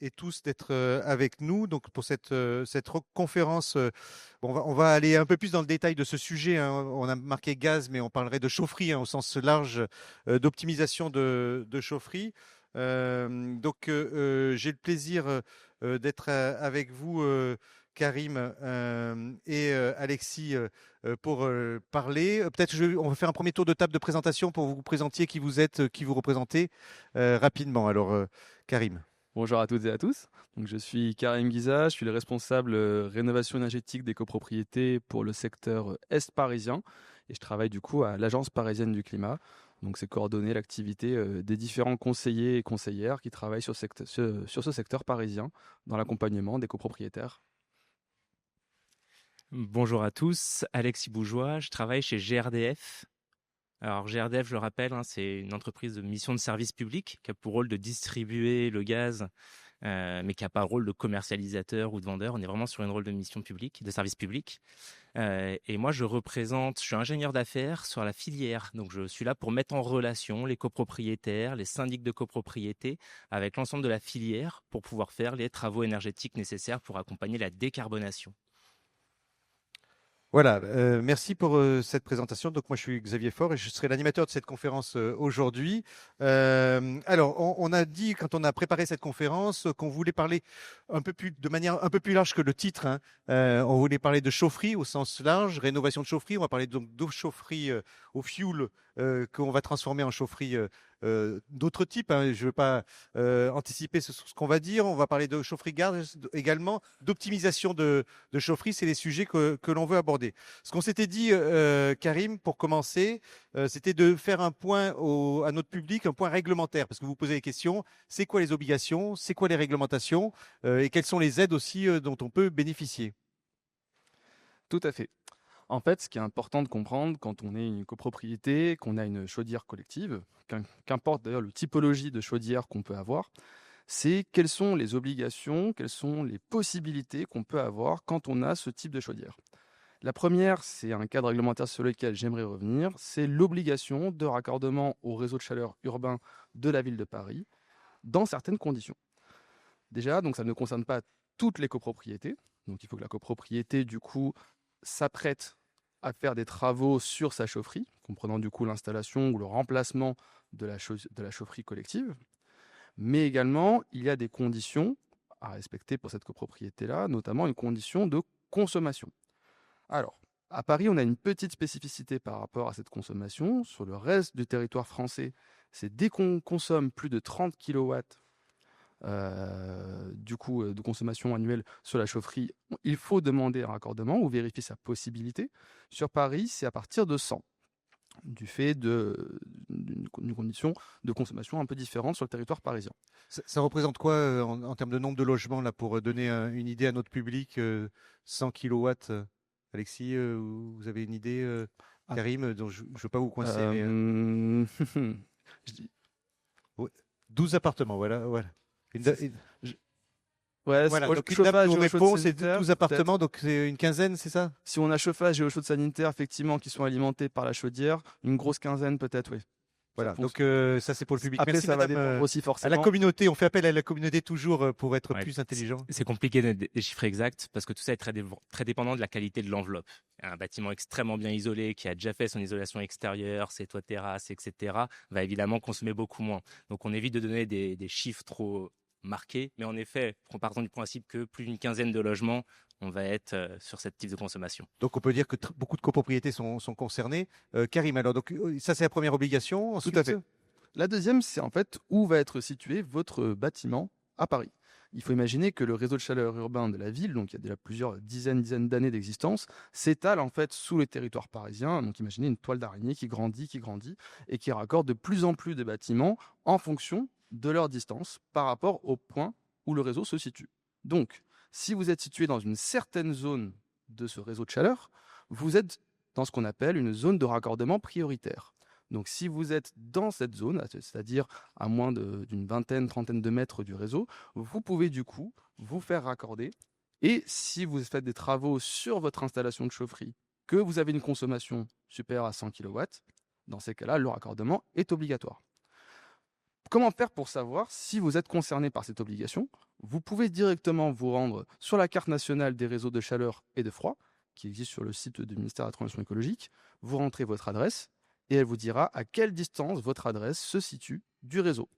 et tous d'être avec nous donc pour cette conférence. Bon, on va aller un peu plus dans le détail de ce sujet, hein. On a marqué gaz, mais on parlerait de chaufferie, hein, au sens large, d'optimisation de chaufferie. J'ai le plaisir d'être avec vous, Karim et Alexis, pour parler. On va faire un premier tour de table de présentation pour que vous vous présentiez qui vous êtes, qui vous représentez rapidement. Alors, Karim. Bonjour à toutes et à tous. Donc, je suis Karim Guiza, je suis le responsable rénovation énergétique des copropriétés pour le secteur Est parisien et je travaille du coup à l'Agence parisienne du climat. Donc, c'est coordonner l'activité des différents conseillers et conseillères qui travaillent sur ce secteur parisien dans l'accompagnement des copropriétaires. Bonjour à tous, Alexis Bougeois, je travaille chez GRDF. Alors GRDF, je le rappelle, hein, c'est une entreprise de mission de service public qui a pour rôle de distribuer le gaz, mais qui n'a pas le rôle de commercialisateur ou de vendeur. On est vraiment sur une rôle de mission publique, de service public. Et moi, je suis ingénieur d'affaires sur la filière. Donc je suis là pour mettre en relation les copropriétaires, les syndics de copropriété avec l'ensemble de la filière pour pouvoir faire les travaux énergétiques nécessaires pour accompagner la décarbonation. Voilà, merci pour cette présentation. Donc moi je suis Xavier Faure et je serai l'animateur de cette conférence aujourd'hui. Alors on a dit quand on a préparé cette conférence qu'on voulait parler de manière un peu plus large que le titre, hein. On voulait parler de chaufferie au sens large, rénovation de chaufferie. On va parler donc d'eau chaufferie au fioul qu'on va transformer en chaufferie d'autres types, hein. Je ne veux pas anticiper ce qu'on va dire. On va parler de chaufferie gaz également, d'optimisation de chaufferie. C'est les sujets que l'on veut aborder. Ce qu'on s'était dit, Karim, pour commencer, c'était de faire un point à notre public, un point réglementaire, parce que vous posez des questions. C'est quoi les obligations? C'est quoi les réglementations? Et quelles sont les aides aussi dont on peut bénéficier? Tout à fait. En fait, ce qui est important de comprendre quand on est une copropriété, qu'on a une chaudière collective, qu'importe d'ailleurs le typologie de chaudière qu'on peut avoir, c'est quelles sont les obligations, quelles sont les possibilités qu'on peut avoir quand on a ce type de chaudière. La première, c'est un cadre réglementaire sur lequel j'aimerais revenir, c'est l'obligation de raccordement au réseau de chaleur urbain de la ville de Paris dans certaines conditions. Déjà, donc ça ne concerne pas toutes les copropriétés, donc il faut que la copropriété, du coup, s'apprête à faire des travaux sur sa chaufferie, comprenant du coup l'installation ou le remplacement de la chaufferie collective. Mais également, il y a des conditions à respecter pour cette copropriété-là, notamment une condition de consommation. Alors, à Paris, on a une petite spécificité par rapport à cette consommation. Sur le reste du territoire français, c'est dès qu'on consomme plus de 30 kW de consommation annuelle sur la chaufferie, il faut demander un raccordement ou vérifier sa possibilité. Sur Paris, c'est à partir de 100, du fait d'une condition de consommation un peu différente sur le territoire parisien. Ça représente quoi en termes de nombre de logements là, pour donner une idée à notre public? 100 kilowatts, Alexis, vous avez une idée, Karim, dont je ne veux pas vous coincer. Je dis... 12 appartements, voilà. Ouais, voilà, donc une chauffage nous et eau chaude répond, c'est sanitaire, 12 appartements, donc c'est une quinzaine, c'est ça? Si on a chauffage et eau chaude sanitaire, effectivement, qui sont alimentés par la chaudière, une grosse quinzaine peut-être, oui. Voilà, donc ça c'est pour le public. Après, merci, ça va madame, dépendre aussi forcément. à la communauté, on fait appel à la communauté toujours pour être plus intelligent. C'est compliqué des chiffres exacts parce que tout ça est très dépendant de la qualité de l'enveloppe. Un bâtiment extrêmement bien isolé qui a déjà fait son isolation extérieure, ses toits de terrasse, etc., va évidemment consommer beaucoup moins. Donc on évite de donner des chiffres trop marqués, mais en effet, partons du principe que plus d'une quinzaine de logements, on va être sur ce type de consommation. Donc on peut dire que beaucoup de copropriétés sont concernées. Karim, alors donc ça c'est la première obligation. Ensuite, tout à fait. La deuxième, c'est en fait où va être situé votre bâtiment à Paris. Il faut imaginer que le réseau de chaleur urbain de la ville, donc il y a déjà plusieurs dizaines d'années d'existence, s'étale en fait sous le territoire parisien. Donc imaginez une toile d'araignée qui grandit et qui raccorde de plus en plus de bâtiments en fonction de leur distance par rapport au point où le réseau se situe. Donc, si vous êtes situé dans une certaine zone de ce réseau de chaleur, vous êtes dans ce qu'on appelle une zone de raccordement prioritaire. Donc, si vous êtes dans cette zone, c'est-à-dire à moins d'une vingtaine, trentaine de mètres du réseau, vous pouvez du coup vous faire raccorder. Et si vous faites des travaux sur votre installation de chaufferie, que vous avez une consommation supérieure à 100 kW, dans ces cas-là, le raccordement est obligatoire. Comment faire pour savoir si vous êtes concerné par cette obligation? Vous pouvez directement vous rendre sur la carte nationale des réseaux de chaleur et de froid, qui existe sur le site du ministère de la Transition écologique. Vous rentrez votre adresse et elle vous dira à quelle distance votre adresse se situe du réseau.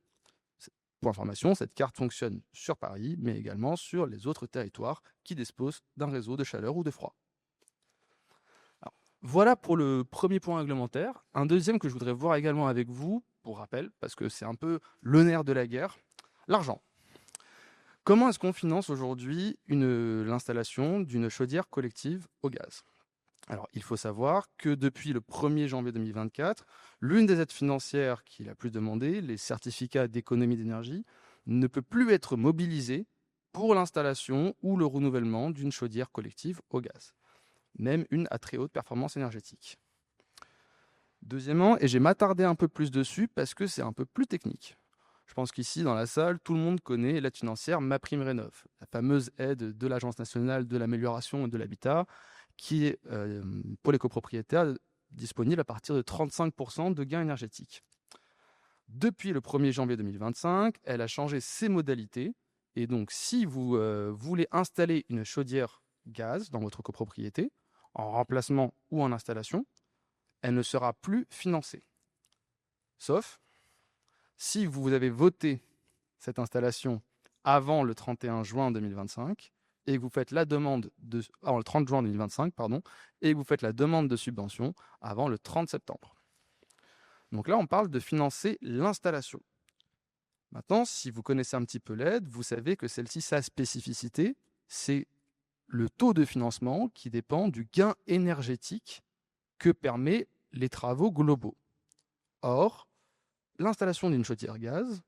Pour information, cette carte fonctionne sur Paris, mais également sur les autres territoires qui disposent d'un réseau de chaleur ou de froid. Alors, voilà pour le premier point réglementaire. Un deuxième que je voudrais voir également avec vous, pour rappel, parce que c'est un peu le nerf de la guerre, l'argent. Comment est-ce qu'on finance aujourd'hui l'installation d'une chaudière collective au gaz? Alors, il faut savoir que depuis le 1er janvier 2024, l'une des aides financières qui est la plus demandée, les certificats d'économie d'énergie, ne peut plus être mobilisée pour l'installation ou le renouvellement d'une chaudière collective au gaz, même une à très haute performance énergétique. Deuxièmement, et je vais m'attarder un peu plus dessus parce que c'est un peu plus technique. Je pense qu'ici, dans la salle, tout le monde connaît l'aide financière MaPrimeRénov', la fameuse aide de l'Agence nationale de l'amélioration de l'habitat, qui est, pour les copropriétaires, disponible à partir de 35% de gains énergétiques. Depuis le 1er janvier 2025, elle a changé ses modalités. Et donc, si vous voulez installer une chaudière gaz dans votre copropriété, en remplacement ou en installation, elle ne sera plus financée. Sauf si vous avez voté cette installation avant le 31 juin 2025 et que vous faites la demande avant le 30 juin 2025, et que vous faites la demande de subvention avant le 30 septembre. Donc là, on parle de financer l'installation. Maintenant, si vous connaissez un petit peu l'aide, vous savez que celle-ci, sa spécificité, c'est le taux de financement qui dépend du gain énergétique que permet les travaux globaux. Or, l'installation d'une chaudière gaz,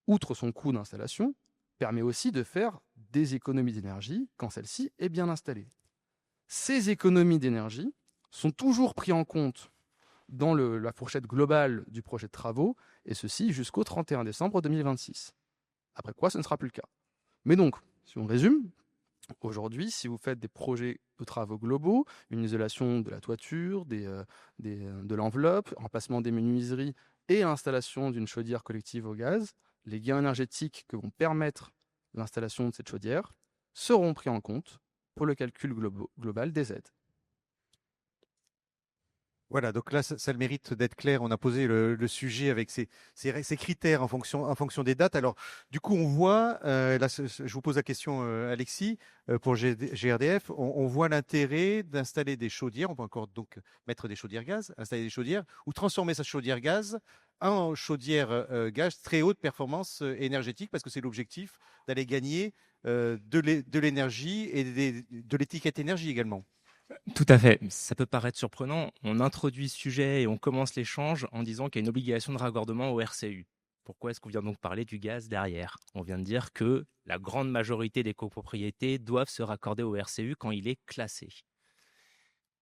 outre son coût d'installation, permet aussi de faire des économies d'énergie quand celle-ci est bien installée. Ces économies d'énergie sont toujours prises en compte dans la fourchette globale du projet de travaux, et ceci jusqu'au 31 décembre 2026. Après quoi, ce ne sera plus le cas. Mais donc, si on résume, aujourd'hui, si vous faites des projets de travaux globaux, une isolation de la toiture, de l'enveloppe, remplacement des menuiseries et l'installation d'une chaudière collective au gaz, les gains énergétiques que vont permettre l'installation de cette chaudière seront pris en compte pour le calcul global des aides. Voilà, donc là, ça a le mérite d'être clair. On a posé le sujet avec ces critères en fonction des dates. Alors, du coup, on voit, là, je vous pose la question, Alexis, pour GRDF, on voit l'intérêt d'installer des chaudières. On peut encore donc mettre des chaudières gaz, installer des chaudières, ou transformer sa chaudière gaz en chaudière gaz très haute performance énergétique, parce que c'est l'objectif d'aller gagner de l'énergie et de l'étiquette énergie également. Tout à fait. Ça peut paraître surprenant. On introduit ce sujet et on commence l'échange en disant qu'il y a une obligation de raccordement au RCU. Pourquoi est-ce qu'on vient donc parler du gaz derrière? On vient de dire que la grande majorité des copropriétés doivent se raccorder au RCU quand il est classé.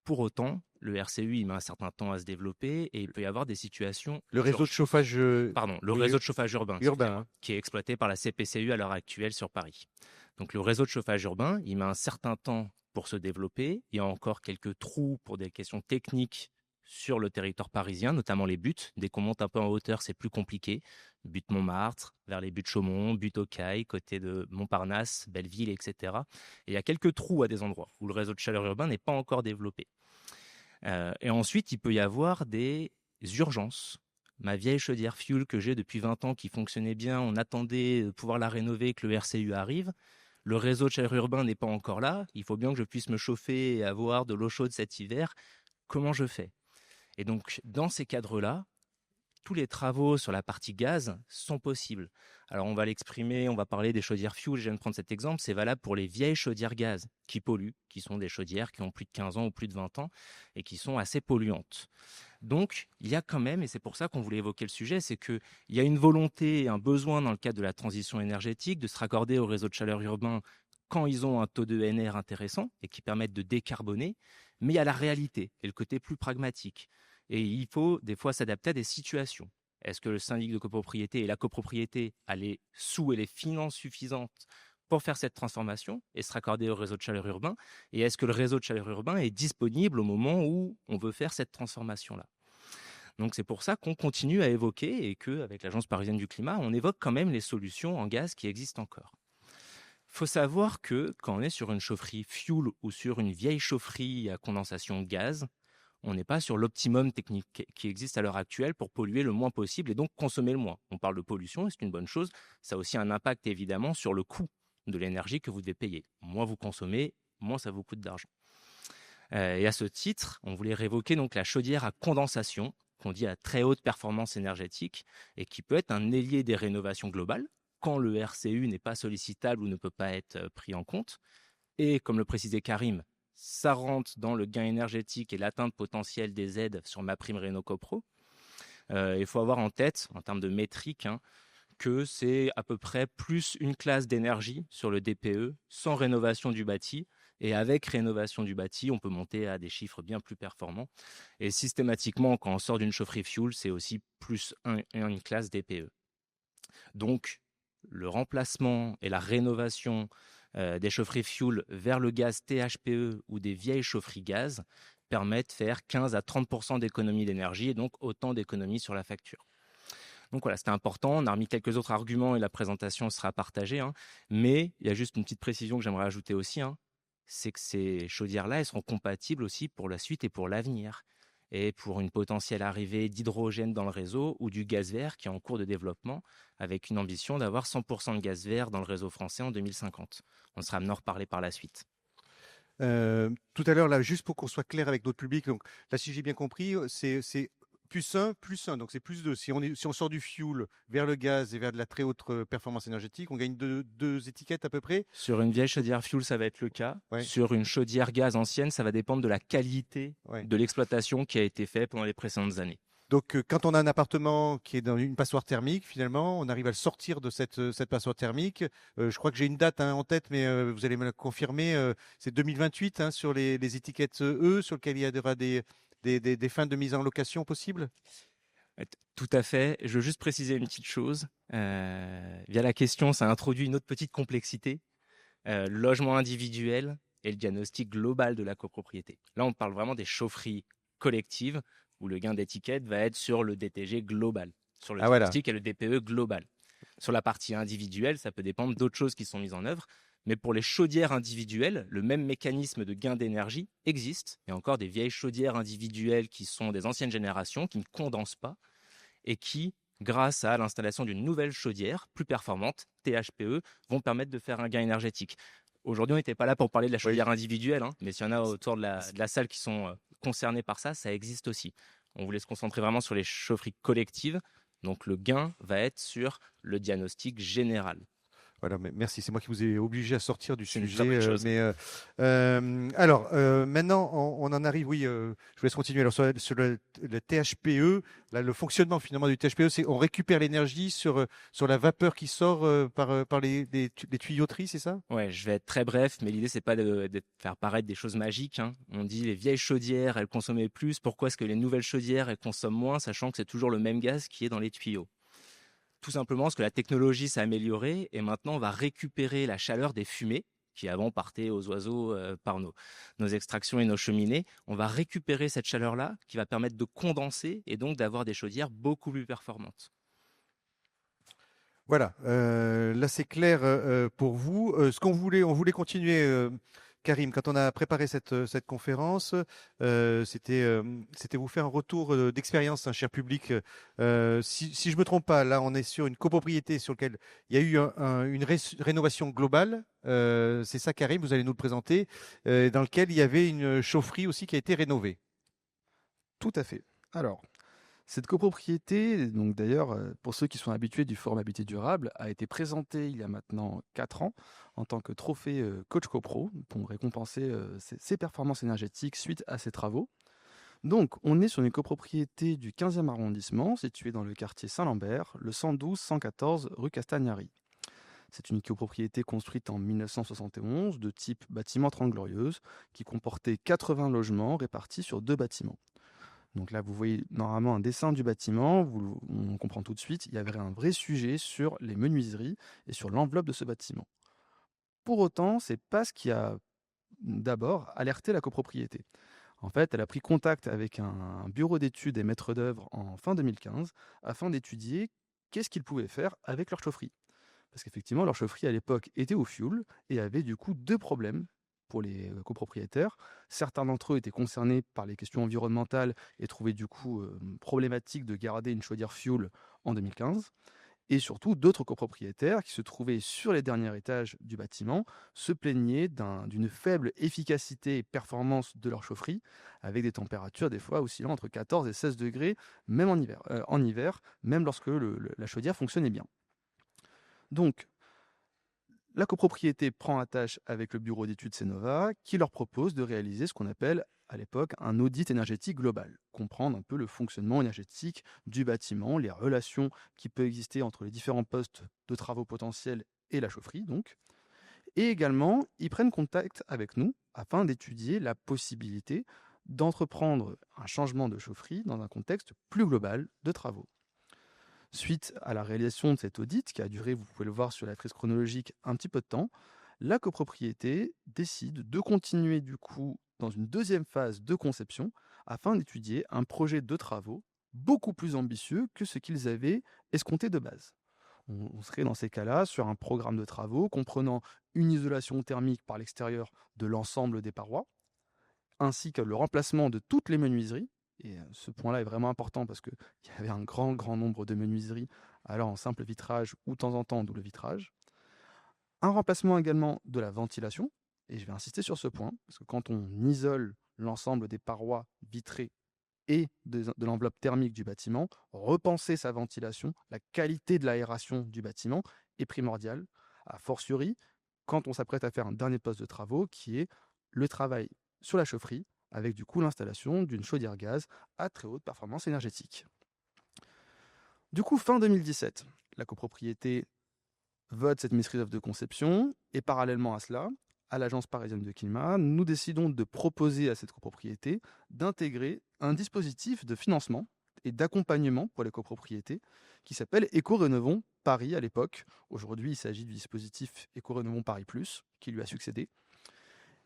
Pour autant, le RCU, il met un certain temps à se développer et il peut y avoir des situations... Le réseau de chauffage... réseau de chauffage urbain, hein. qui est exploité par la CPCU à l'heure actuelle sur Paris. Donc le réseau de chauffage urbain, il met un certain temps pour se développer. Il y a encore quelques trous pour des questions techniques sur le territoire parisien, notamment les buttes. Dès qu'on monte un peu en hauteur, c'est plus compliqué. Butte Montmartre, vers les buttes Chaumont, butte aux Cailles, côté de Montparnasse, Belleville, etc. Et il y a quelques trous à des endroits où le réseau de chaleur urbain n'est pas encore développé. Et ensuite, il peut y avoir des urgences. Ma vieille chaudière fuel que j'ai depuis 20 ans qui fonctionnait bien, on attendait de pouvoir la rénover, que le RCU arrive. Le réseau de chaleur urbain n'est pas encore là. Il faut bien que je puisse me chauffer et avoir de l'eau chaude cet hiver. Comment je fais? Et donc, dans ces cadres-là, tous les travaux sur la partie gaz sont possibles. Alors, on va l'exprimer, on va parler des chaudières fuel. Je viens de prendre cet exemple. C'est valable pour les vieilles chaudières gaz qui polluent, qui sont des chaudières qui ont plus de 15 ans ou plus de 20 ans et qui sont assez polluantes. Donc, il y a quand même, et c'est pour ça qu'on voulait évoquer le sujet, c'est qu'il y a une volonté et un besoin dans le cadre de la transition énergétique de se raccorder au réseau de chaleur urbain quand ils ont un taux de NR intéressant et qui permettent de décarboner, mais il y a la réalité et le côté plus pragmatique. Et il faut des fois s'adapter à des situations. Est-ce que le syndic de copropriété et la copropriété a les sous et les finances suffisantes pour faire cette transformation et se raccorder au réseau de chaleur urbain? Et est-ce que le réseau de chaleur urbain est disponible au moment où on veut faire cette transformation-là? Donc c'est pour ça qu'on continue à évoquer et qu'avec l'Agence parisienne du climat, on évoque quand même les solutions en gaz qui existent encore. Il faut savoir que quand on est sur une chaufferie fuel ou sur une vieille chaufferie à condensation gaz, on n'est pas sur l'optimum technique qui existe à l'heure actuelle pour polluer le moins possible et donc consommer le moins. On parle de pollution et c'est une bonne chose. Ça a aussi un impact évidemment sur le coût de l'énergie que vous devez payer. Moins vous consommez, moins ça vous coûte d'argent. Et à ce titre, on voulait révoquer donc la chaudière à condensation, qu'on dit à très haute performance énergétique, et qui peut être un ailier des rénovations globales, quand le RCU n'est pas sollicitable ou ne peut pas être pris en compte. Et comme le précisait Karim, ça rentre dans le gain énergétique et l'atteinte potentielle des aides sur MaPrimeRénov' CoPro. Il faut avoir en tête, en termes de métrique, que c'est à peu près plus une classe d'énergie sur le DPE sans rénovation du bâti. Et avec rénovation du bâti, on peut monter à des chiffres bien plus performants. Et systématiquement, quand on sort d'une chaufferie fuel, c'est aussi plus une classe DPE. Donc, le remplacement et la rénovation des chaufferies fuel vers le gaz THPE ou des vieilles chaufferies gaz permettent de faire 15 à 30% d'économie d'énergie et donc autant d'économies sur la facture. Donc voilà, c'était important. On a remis quelques autres arguments et la présentation sera partagée. Mais il y a juste une petite précision que j'aimerais ajouter aussi. C'est que ces chaudières-là, elles seront compatibles aussi pour la suite et pour l'avenir. Et pour une potentielle arrivée d'hydrogène dans le réseau ou du gaz vert qui est en cours de développement, avec une ambition d'avoir 100% de gaz vert dans le réseau français en 2050. On sera amené à en reparler par la suite. Tout à l'heure, là, juste pour qu'on soit clair avec notre public, donc là, si j'ai bien compris, c'est plus 1, plus 1, donc c'est plus 2. Si on sort du fuel vers le gaz et vers de la très haute performance énergétique, on gagne deux étiquettes à peu près. Sur une vieille chaudière fuel, ça va être le cas. Ouais. Sur une chaudière gaz ancienne, ça va dépendre de la qualité de l'exploitation qui a été faite pendant les précédentes années. Donc, quand on a un appartement qui est dans une passoire thermique, finalement, on arrive à le sortir de cette passoire thermique. Je crois que j'ai une date en tête, mais vous allez me la confirmer. C'est 2028 sur les étiquettes E, sur lesquelles il y aura des fins de mise en location possibles. Tout à fait. Je veux juste préciser une petite chose. Via la question, ça introduit une autre petite complexité. Le logement individuel et le diagnostic global de la copropriété. Là, on parle vraiment des chaufferies collectives où le gain d'étiquette va être sur le DTG global, sur le diagnostic et le DPE global. Sur la partie individuelle, ça peut dépendre d'autres choses qui sont mises en œuvre. Mais pour les chaudières individuelles, le même mécanisme de gain d'énergie existe. Il y a encore des vieilles chaudières individuelles qui sont des anciennes générations, qui ne condensent pas et qui, grâce à l'installation d'une nouvelle chaudière plus performante, THPE, vont permettre de faire un gain énergétique. Aujourd'hui, on n'était pas là pour parler de la chaudière individuelle, mais s'il y en a autour de la salle qui sont concernés par ça, ça existe aussi. On voulait se concentrer vraiment sur les chaufferies collectives. Donc le gain va être sur le diagnostic général. Voilà, merci. C'est moi qui vous ai obligé à sortir du sujet. Maintenant, on en arrive. Oui, je vous laisse continuer. Alors, sur le THPE, là, le fonctionnement finalement du THPE, c'est on récupère l'énergie sur la vapeur qui sort par les tuyauteries, c'est ça? Ouais, je vais être très bref, mais l'idée c'est pas de faire paraître des choses magiques. On dit les vieilles chaudières, elles consommaient plus. Pourquoi est-ce que les nouvelles chaudières, elles consomment moins, sachant que c'est toujours le même gaz qui est dans les tuyaux? Tout simplement parce que la technologie s'est améliorée et maintenant on va récupérer la chaleur des fumées qui avant partaient aux oiseaux par nos extractions et nos cheminées. On va récupérer cette chaleur-là qui va permettre de condenser et donc d'avoir des chaudières beaucoup plus performantes. Voilà, là c'est clair pour vous. On voulait continuer. Karim, quand on a préparé cette conférence, c'était vous faire un retour d'expérience, cher public. Si je me trompe pas, là, on est sur une copropriété sur laquelle il y a eu une rénovation globale. C'est ça, Karim, vous allez nous le présenter, dans lequel il y avait une chaufferie aussi qui a été rénovée. Tout à fait. Alors, cette copropriété, donc d'ailleurs, pour ceux qui sont habitués du Forum Habitat Durable, a été présentée il y a maintenant 4 ans en tant que trophée Coach CoPro pour récompenser ses performances énergétiques suite à ses travaux. Donc, on est sur une copropriété du 15e arrondissement, située dans le quartier Saint-Lambert, le 112-114 rue Castagnari. C'est une copropriété construite en 1971 de type bâtiment 30 Glorieuses qui comportait 80 logements répartis sur 2 bâtiments. Donc là, vous voyez normalement un dessin du bâtiment, on comprend tout de suite, il y avait un vrai sujet sur les menuiseries et sur l'enveloppe de ce bâtiment. Pour autant, ce n'est pas ce qui a d'abord alerté la copropriété. En fait, elle a pris contact avec un bureau d'études et maîtres d'œuvre en fin 2015 afin d'étudier qu'est-ce qu'ils pouvaient faire avec leur chaufferie. Parce qu'effectivement, leur chaufferie à l'époque était au fioul et avait du coup deux problèmes pour les copropriétaires. Certains d'entre eux étaient concernés par les questions environnementales et trouvaient du coup problématique de garder une chaudière fioul en 2015. Et surtout, d'autres copropriétaires qui se trouvaient sur les derniers étages du bâtiment se plaignaient d'une faible efficacité et performance de leur chaufferie, avec des températures des fois oscillant entre 14 et 16 degrés, même en hiver, même lorsque la chaudière fonctionnait bien. Donc, la copropriété prend attache avec le bureau d'études Cénova qui leur propose de réaliser ce qu'on appelle à l'époque un audit énergétique global, comprendre un peu le fonctionnement énergétique du bâtiment, les relations qui peuvent exister entre les différents postes de travaux potentiels et la chaufferie donc. Et également, ils prennent contact avec nous afin d'étudier la possibilité d'entreprendre un changement de chaufferie dans un contexte plus global de travaux. Suite à la réalisation de cet audit, qui a duré, vous pouvez le voir sur la frise chronologique, un petit peu de temps, la copropriété décide de continuer du coup dans une deuxième phase de conception afin d'étudier un projet de travaux beaucoup plus ambitieux que ce qu'ils avaient escompté de base. On serait dans ces cas-là sur un programme de travaux comprenant une isolation thermique par l'extérieur de l'ensemble des parois, ainsi que le remplacement de toutes les menuiseries. Et ce point-là est vraiment important parce qu'il y avait un grand nombre de menuiseries, alors en simple vitrage ou de temps en temps en double vitrage. Un remplacement également de la ventilation, et je vais insister sur ce point, parce que quand on isole l'ensemble des parois vitrées et de l'enveloppe thermique du bâtiment, repenser sa ventilation, la qualité de l'aération du bâtiment est primordiale, a fortiori quand on s'apprête à faire un dernier poste de travaux qui est le travail sur la chaufferie, avec du coup l'installation d'une chaudière gaz à très haute performance énergétique. Du coup, fin 2017, la copropriété vote cette maîtrise d'œuvre de conception et parallèlement à cela, à l'Agence parisienne de climat, nous décidons de proposer à cette copropriété d'intégrer un dispositif de financement et d'accompagnement pour les copropriétés qui s'appelle Éco-Rénovons Paris à l'époque. Aujourd'hui, il s'agit du dispositif Éco-Rénovons Paris Plus qui lui a succédé.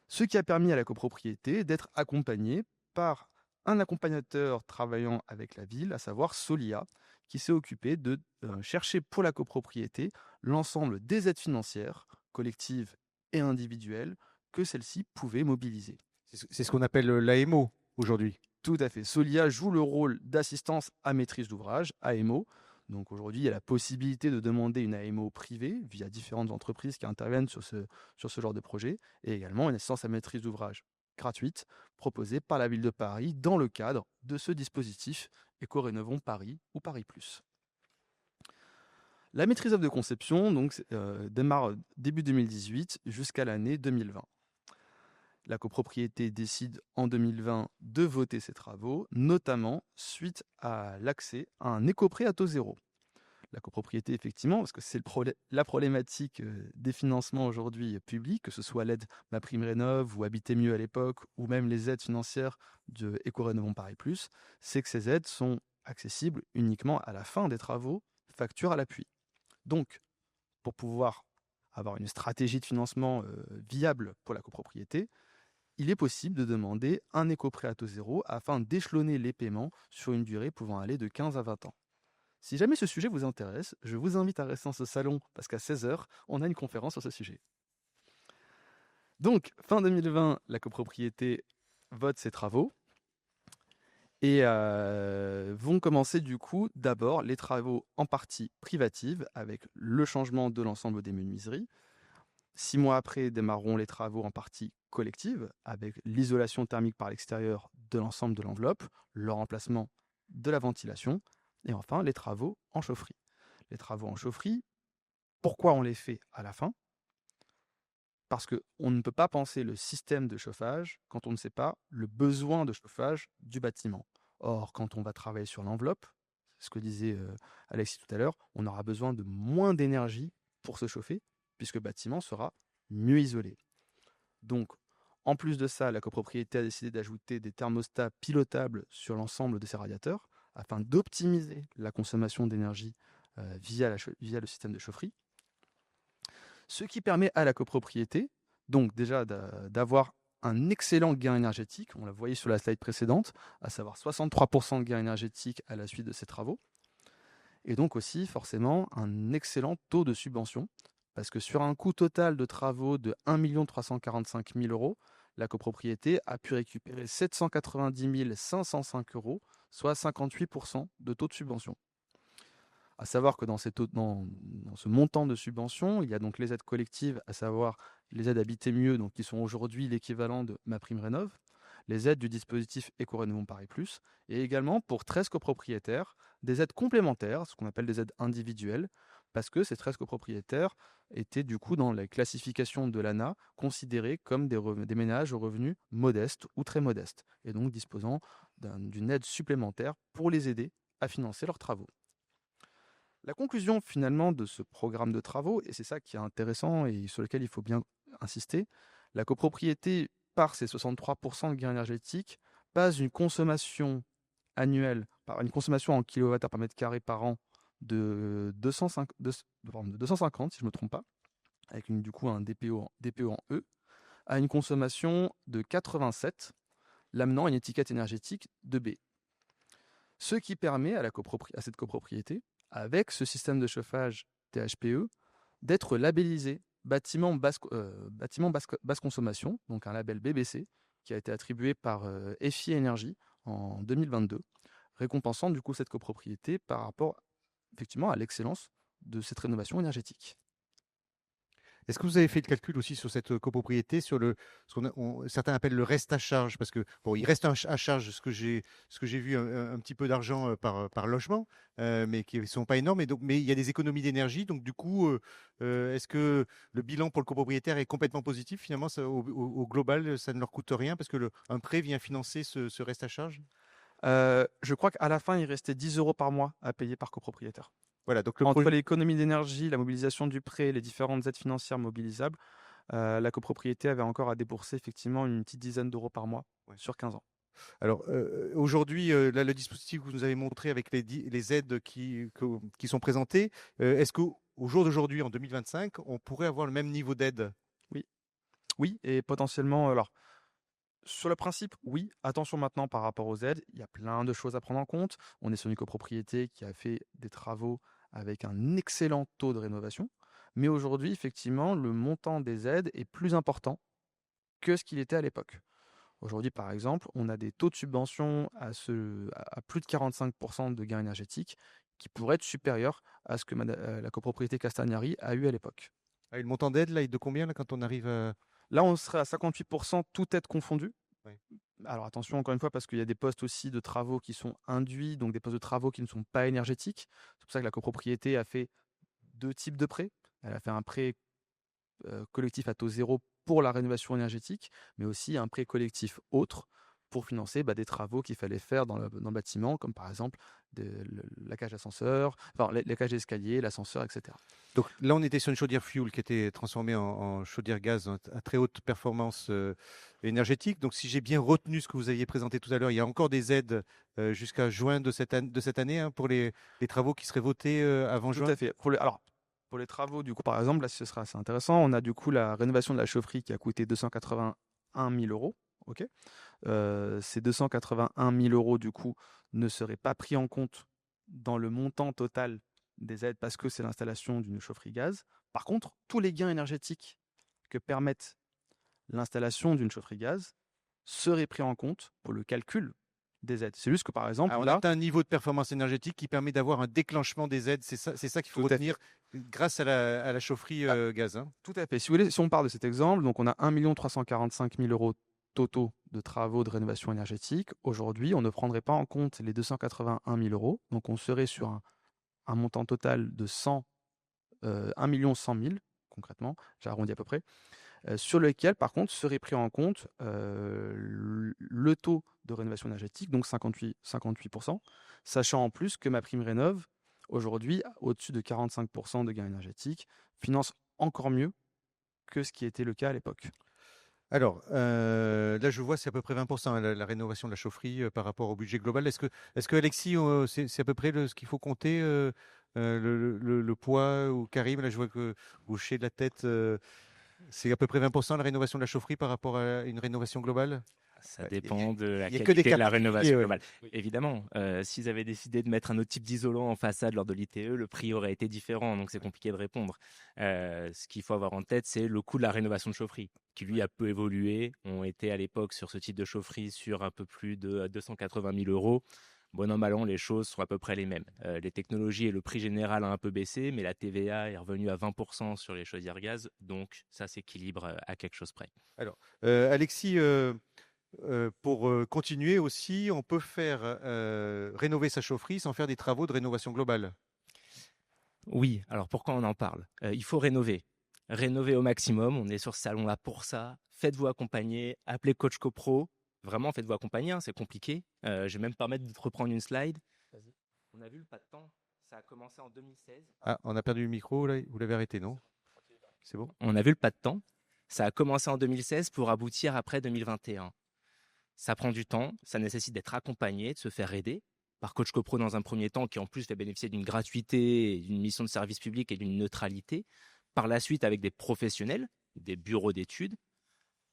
Ce qui a permis à la copropriété d'être accompagnée par un accompagnateur travaillant avec la ville, à savoir Solia, qui s'est occupé de chercher pour la copropriété l'ensemble des aides financières, collectives et individuelles, que celle-ci pouvait mobiliser. C'est ce qu'on appelle l'AMO aujourd'hui. Tout à fait. Solia joue le rôle d'assistance à maîtrise d'ouvrage, AMO. Donc aujourd'hui, il y a la possibilité de demander une AMO privée via différentes entreprises qui interviennent sur ce genre de projet, et également une assistance à maîtrise d'ouvrage gratuite proposée par la ville de Paris dans le cadre de ce dispositif Éco-Rénovons Paris ou Paris Plus. La maîtrise d'œuvre de conception donc, démarre début 2018 jusqu'à l'année 2020. La copropriété décide en 2020 de voter ses travaux, notamment suite à l'accès à un écoprêt à taux zéro. La copropriété, effectivement, parce que c'est la problématique des financements aujourd'hui publics, que ce soit l'aide MaPrimeRénov' ou Habiter mieux à l'époque, ou même les aides financières de Éco-Rénovons Paris Plus, c'est que ces aides sont accessibles uniquement à la fin des travaux, facture à l'appui. Donc, pour pouvoir avoir une stratégie de financement viable pour la copropriété, il est possible de demander un écoprêt à taux zéro afin d'échelonner les paiements sur une durée pouvant aller de 15 à 20 ans. Si jamais ce sujet vous intéresse, je vous invite à rester dans ce salon parce qu'à 16h, on a une conférence sur ce sujet. Donc, fin 2020, la copropriété vote ses travaux et vont commencer du coup d'abord les travaux en partie privative avec le changement de l'ensemble des menuiseries. 6 mois après, démarreront les travaux en partie collective, avec l'isolation thermique par l'extérieur de l'ensemble de l'enveloppe, le remplacement de la ventilation, et enfin les travaux en chaufferie. Les travaux en chaufferie, pourquoi on les fait à la fin? Parce qu'on ne peut pas penser le système de chauffage quand on ne sait pas le besoin de chauffage du bâtiment. Or, quand on va travailler sur l'enveloppe, c'est ce que disait Alexis tout à l'heure, on aura besoin de moins d'énergie pour se chauffer, puisque le bâtiment sera mieux isolé. Donc, en plus de ça, la copropriété a décidé d'ajouter des thermostats pilotables sur l'ensemble de ses radiateurs, afin d'optimiser la consommation d'énergie via le système de chaufferie. Ce qui permet à la copropriété, donc déjà d'avoir un excellent gain énergétique, on l'a voyé sur la slide précédente, à savoir 63% de gain énergétique à la suite de ces travaux. Et donc aussi forcément un excellent taux de subvention, parce que sur un coût total de travaux de 1 345 000 euros, la copropriété a pu récupérer 790 505 euros, soit 58% de taux de subvention. À savoir que dans ce montant de subvention, il y a donc les aides collectives, à savoir les aides Habiter Mieux, donc qui sont aujourd'hui l'équivalent de MaPrimeRénov', les aides du dispositif Éco-Rénovons Paris Plus, et également pour 13 copropriétaires, des aides complémentaires, ce qu'on appelle des aides individuelles, parce que ces 13 copropriétaires étaient du coup dans la classification de l'ANA considérés comme des ménages aux revenus modestes ou très modestes, et donc disposant d'une aide supplémentaire pour les aider à financer leurs travaux. La conclusion finalement de ce programme de travaux, et c'est ça qui est intéressant et sur lequel il faut bien insister, la copropriété, par ses 63% de gain énergétique, passe une consommation annuelle, par une consommation en kilowattheure par mètre carré par an de 250, si je ne me trompe pas, avec du coup un DPO en E, à une consommation de 87, l'amenant à une étiquette énergétique de B. Ce qui permet à cette copropriété, avec ce système de chauffage THPE, d'être labellisé bâtiment basse consommation, donc un label BBC, qui a été attribué par FI Énergie en 2022, récompensant du coup cette copropriété par rapport effectivement à l'excellence de cette rénovation énergétique. Est-ce que vous avez fait le calcul aussi sur cette copropriété, sur certains appellent le reste à charge, parce que bon, il reste à charge ce que j'ai vu un petit peu d'argent par logement, mais qui ne sont pas énormes. Mais il y a des économies d'énergie, donc du coup, est-ce que le bilan pour le copropriétaire est complètement positif finalement au global, ça ne leur coûte rien parce que un prêt vient financer ce reste à charge? Je crois qu'à la fin, il restait 10 euros par mois à payer par copropriétaire. Voilà, donc entre l'économie d'énergie, la mobilisation du prêt, les différentes aides financières mobilisables, la copropriété avait encore à débourser effectivement une petite dizaine d'euros par mois sur 15 ans. Alors aujourd'hui, là, le dispositif que vous nous avez montré avec les aides qui sont présentées, est-ce qu'au jour d'aujourd'hui, en 2025, on pourrait avoir le même niveau d'aide? Oui, et potentiellement, alors sur le principe, oui. Attention maintenant par rapport aux aides, il y a plein de choses à prendre en compte. On est sur une copropriété qui a fait des travaux avec un excellent taux de rénovation. Mais aujourd'hui, effectivement, le montant des aides est plus important que ce qu'il était à l'époque. Aujourd'hui, par exemple, on a des taux de subvention à plus de 45% de gains énergétiques qui pourraient être supérieurs à ce que la copropriété Castagnari a eu à l'époque. Et le montant d'aide, là, est de combien là, quand on arrive à... Là, on serait à 58%, toute aide confondue. Oui. Alors attention, encore une fois, parce qu'il y a des postes aussi de travaux qui sont induits, donc des postes de travaux qui ne sont pas énergétiques. C'est pour ça que la copropriété a fait 2 types de prêts. Elle a fait un prêt collectif à taux zéro pour la rénovation énergétique, mais aussi un prêt collectif autre pour financer des travaux qu'il fallait faire dans le bâtiment, comme par exemple la cage d'ascenseur, les cages d'escalier, l'ascenseur, etc. Donc là, on était sur une chaudière fuel qui était transformée en chaudière gaz à très haute performance énergétique. Donc si j'ai bien retenu ce que vous aviez présenté tout à l'heure, il y a encore des aides jusqu'à juin de cette année hein, pour les travaux qui seraient votés avant juin. Tout à fait. Pour les travaux, du coup, par exemple, là, ce sera assez intéressant. On a du coup la rénovation de la chaufferie qui a coûté 281 000 euros. Okay. Ces 281 000 euros, du coup, ne seraient pas pris en compte dans le montant total des aides parce que c'est l'installation d'une chaufferie gaz. Par contre, tous les gains énergétiques que permettent l'installation d'une chaufferie gaz seraient pris en compte pour le calcul des aides. C'est juste que par exemple, on atteint un niveau de performance énergétique qui permet d'avoir un déclenchement des aides. C'est ça qu'il faut retenir grâce à la chaufferie gaz. Hein. Tout à fait. Si vous voulez, si on part de cet exemple, donc on a 1 345 000 euros totaux de travaux de rénovation énergétique. Aujourd'hui, on ne prendrait pas en compte les 281 000 euros. Donc on serait sur un montant total de 1 100 000, concrètement, j'ai arrondi à peu près, sur lequel, par contre, serait pris en compte le taux de rénovation énergétique, donc 58%, sachant en plus que MaPrimeRénov', aujourd'hui, au-dessus de 45% de gains énergétiques, finance encore mieux que ce qui était le cas à l'époque. Alors, là, je vois, c'est à peu près 20% la rénovation de la chaufferie par rapport au budget global. Est-ce que Alexis, c'est à peu près ce qu'il faut compter, le poids, ou Karim, là, je vois que vous hochez de la tête. C'est à peu près 20% la rénovation de la chaufferie par rapport à une rénovation globale? Ça dépend de la Il y a que des qualité cas de la particuliers, rénovation ouais. globale. Évidemment, s'ils avaient décidé de mettre un autre type d'isolant en façade lors de l'ITE, le prix aurait été différent, donc c'est compliqué de répondre. Ce qu'il faut avoir en tête, c'est le coût de la rénovation de chaufferie, qui lui a peu évolué. On était à l'époque sur ce type de chaufferie sur un peu plus de 280 000 euros. Bon an, mal an, les choses sont à peu près les mêmes. Les technologies et le prix général a un peu baissé, mais la TVA est revenue à 20% sur les chaudières gaz, donc ça s'équilibre à quelque chose près. Alors, Alexis, pour continuer aussi, on peut faire rénover sa chaufferie sans faire des travaux de rénovation globale. Oui, alors pourquoi on en parle? Il faut rénover. Rénover au maximum, on est sur ce salon-là pour ça. Faites-vous accompagner, appelez Coach CoPro. Vraiment, faites-vous accompagner, hein, c'est compliqué. Je vais même me permettre de te reprendre une slide. Vas-y. On a vu le pas de temps, ça a commencé en 2016. Ah, on a perdu le micro, là. Vous l'avez arrêté, non? C'est bon? On a vu le pas de temps, ça a commencé en 2016 pour aboutir après 2021. Ça prend du temps, ça nécessite d'être accompagné, de se faire aider par Coach CoPro dans un premier temps, qui en plus fait bénéficier d'une gratuité, d'une mission de service public et d'une neutralité. Par la suite, avec des professionnels, des bureaux d'études,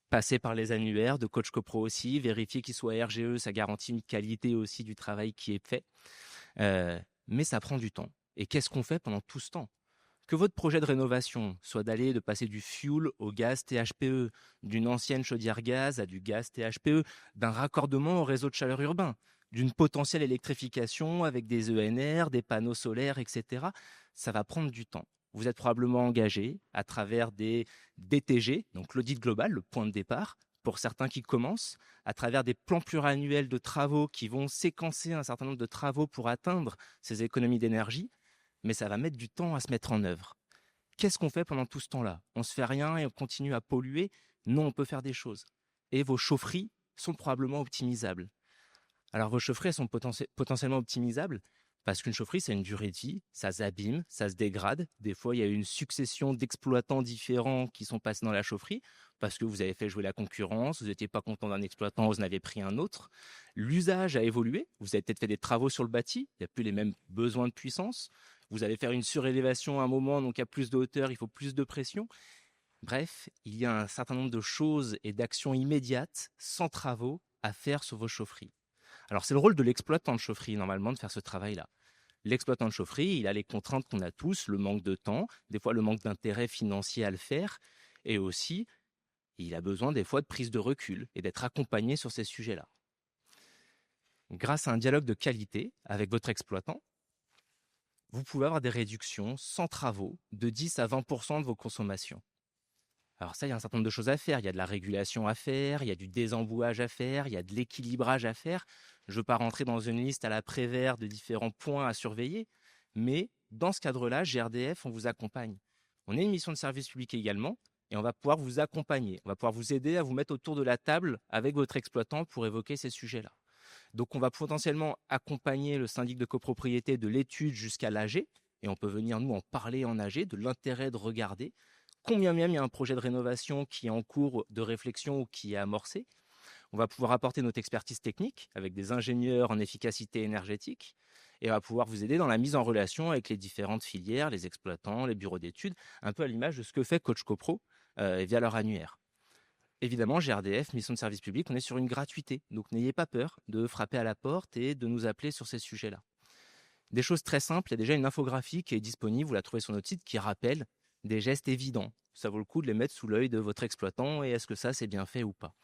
passer par les annuaires de Coach CoPro aussi, vérifier qu'il soit RGE, ça garantit une qualité aussi du travail qui est fait. Mais ça prend du temps. Et qu'est-ce qu'on fait pendant tout ce temps? Que votre projet de rénovation soit de passer du fuel au gaz THPE, d'une ancienne chaudière gaz à du gaz THPE, d'un raccordement au réseau de chaleur urbain, d'une potentielle électrification avec des ENR, des panneaux solaires, etc., ça va prendre du temps. Vous êtes probablement engagé à travers des DTG, donc l'audit global, le point de départ, pour certains qui commencent, à travers des plans pluriannuels de travaux qui vont séquencer un certain nombre de travaux pour atteindre ces économies d'énergie, mais ça va mettre du temps à se mettre en œuvre. Qu'est-ce qu'on fait pendant tout ce temps-là? On se fait rien et on continue à polluer? Non, on peut faire des choses. Et vos chaufferies sont probablement optimisables. Alors vos chaufferies sont potentiellement optimisables parce qu'une chaufferie, c'est une durée de vie, ça s'abîme, ça se dégrade. Des fois, il y a eu une succession d'exploitants différents qui sont passés dans la chaufferie parce que vous avez fait jouer la concurrence, vous n'étiez pas content d'un exploitant, vous en avez pris un autre. L'usage a évolué, vous avez peut-être fait des travaux sur le bâti, il n'y a plus les mêmes besoins de puissance. Vous allez faire une surélévation à un moment, donc il y a plus de hauteur, il faut plus de pression. Bref, il y a un certain nombre de choses et d'actions immédiates, sans travaux, à faire sur vos chaufferies. Alors, c'est le rôle de l'exploitant de chaufferie, normalement, de faire ce travail-là. L'exploitant de chaufferie, il a les contraintes qu'on a tous, le manque de temps, des fois le manque d'intérêt financier à le faire, et aussi, il a besoin des fois de prise de recul et d'être accompagné sur ces sujets-là. Grâce à un dialogue de qualité avec votre exploitant, vous pouvez avoir des réductions sans travaux de 10 à 20% de vos consommations. Alors ça, il y a un certain nombre de choses à faire. Il y a de la régulation à faire, il y a du désembouage à faire, il y a de l'équilibrage à faire. Je ne veux pas rentrer dans une liste à la Prévert de différents points à surveiller, mais dans ce cadre-là, GRDF, on vous accompagne. On est une mission de service public également, et on va pouvoir vous accompagner. On va pouvoir vous aider à vous mettre autour de la table avec votre exploitant pour évoquer ces sujets-là. Donc, on va potentiellement accompagner le syndic de copropriété de l'étude jusqu'à l'AG, et on peut venir nous en parler en AG, de l'intérêt de regarder combien même il y a un projet de rénovation qui est en cours de réflexion ou qui est amorcé. On va pouvoir apporter notre expertise technique avec des ingénieurs en efficacité énergétique, et on va pouvoir vous aider dans la mise en relation avec les différentes filières, les exploitants, les bureaux d'études, un peu à l'image de ce que fait Coach CoPro via leur annuaire. Évidemment, GRDF, mission de service public, on est sur une gratuité. Donc n'ayez pas peur de frapper à la porte et de nous appeler sur ces sujets-là. Des choses très simples, il y a déjà une infographie qui est disponible, vous la trouvez sur notre site, qui rappelle des gestes évidents. Ça vaut le coup de les mettre sous l'œil de votre exploitant et est-ce que ça c'est bien fait ou pas.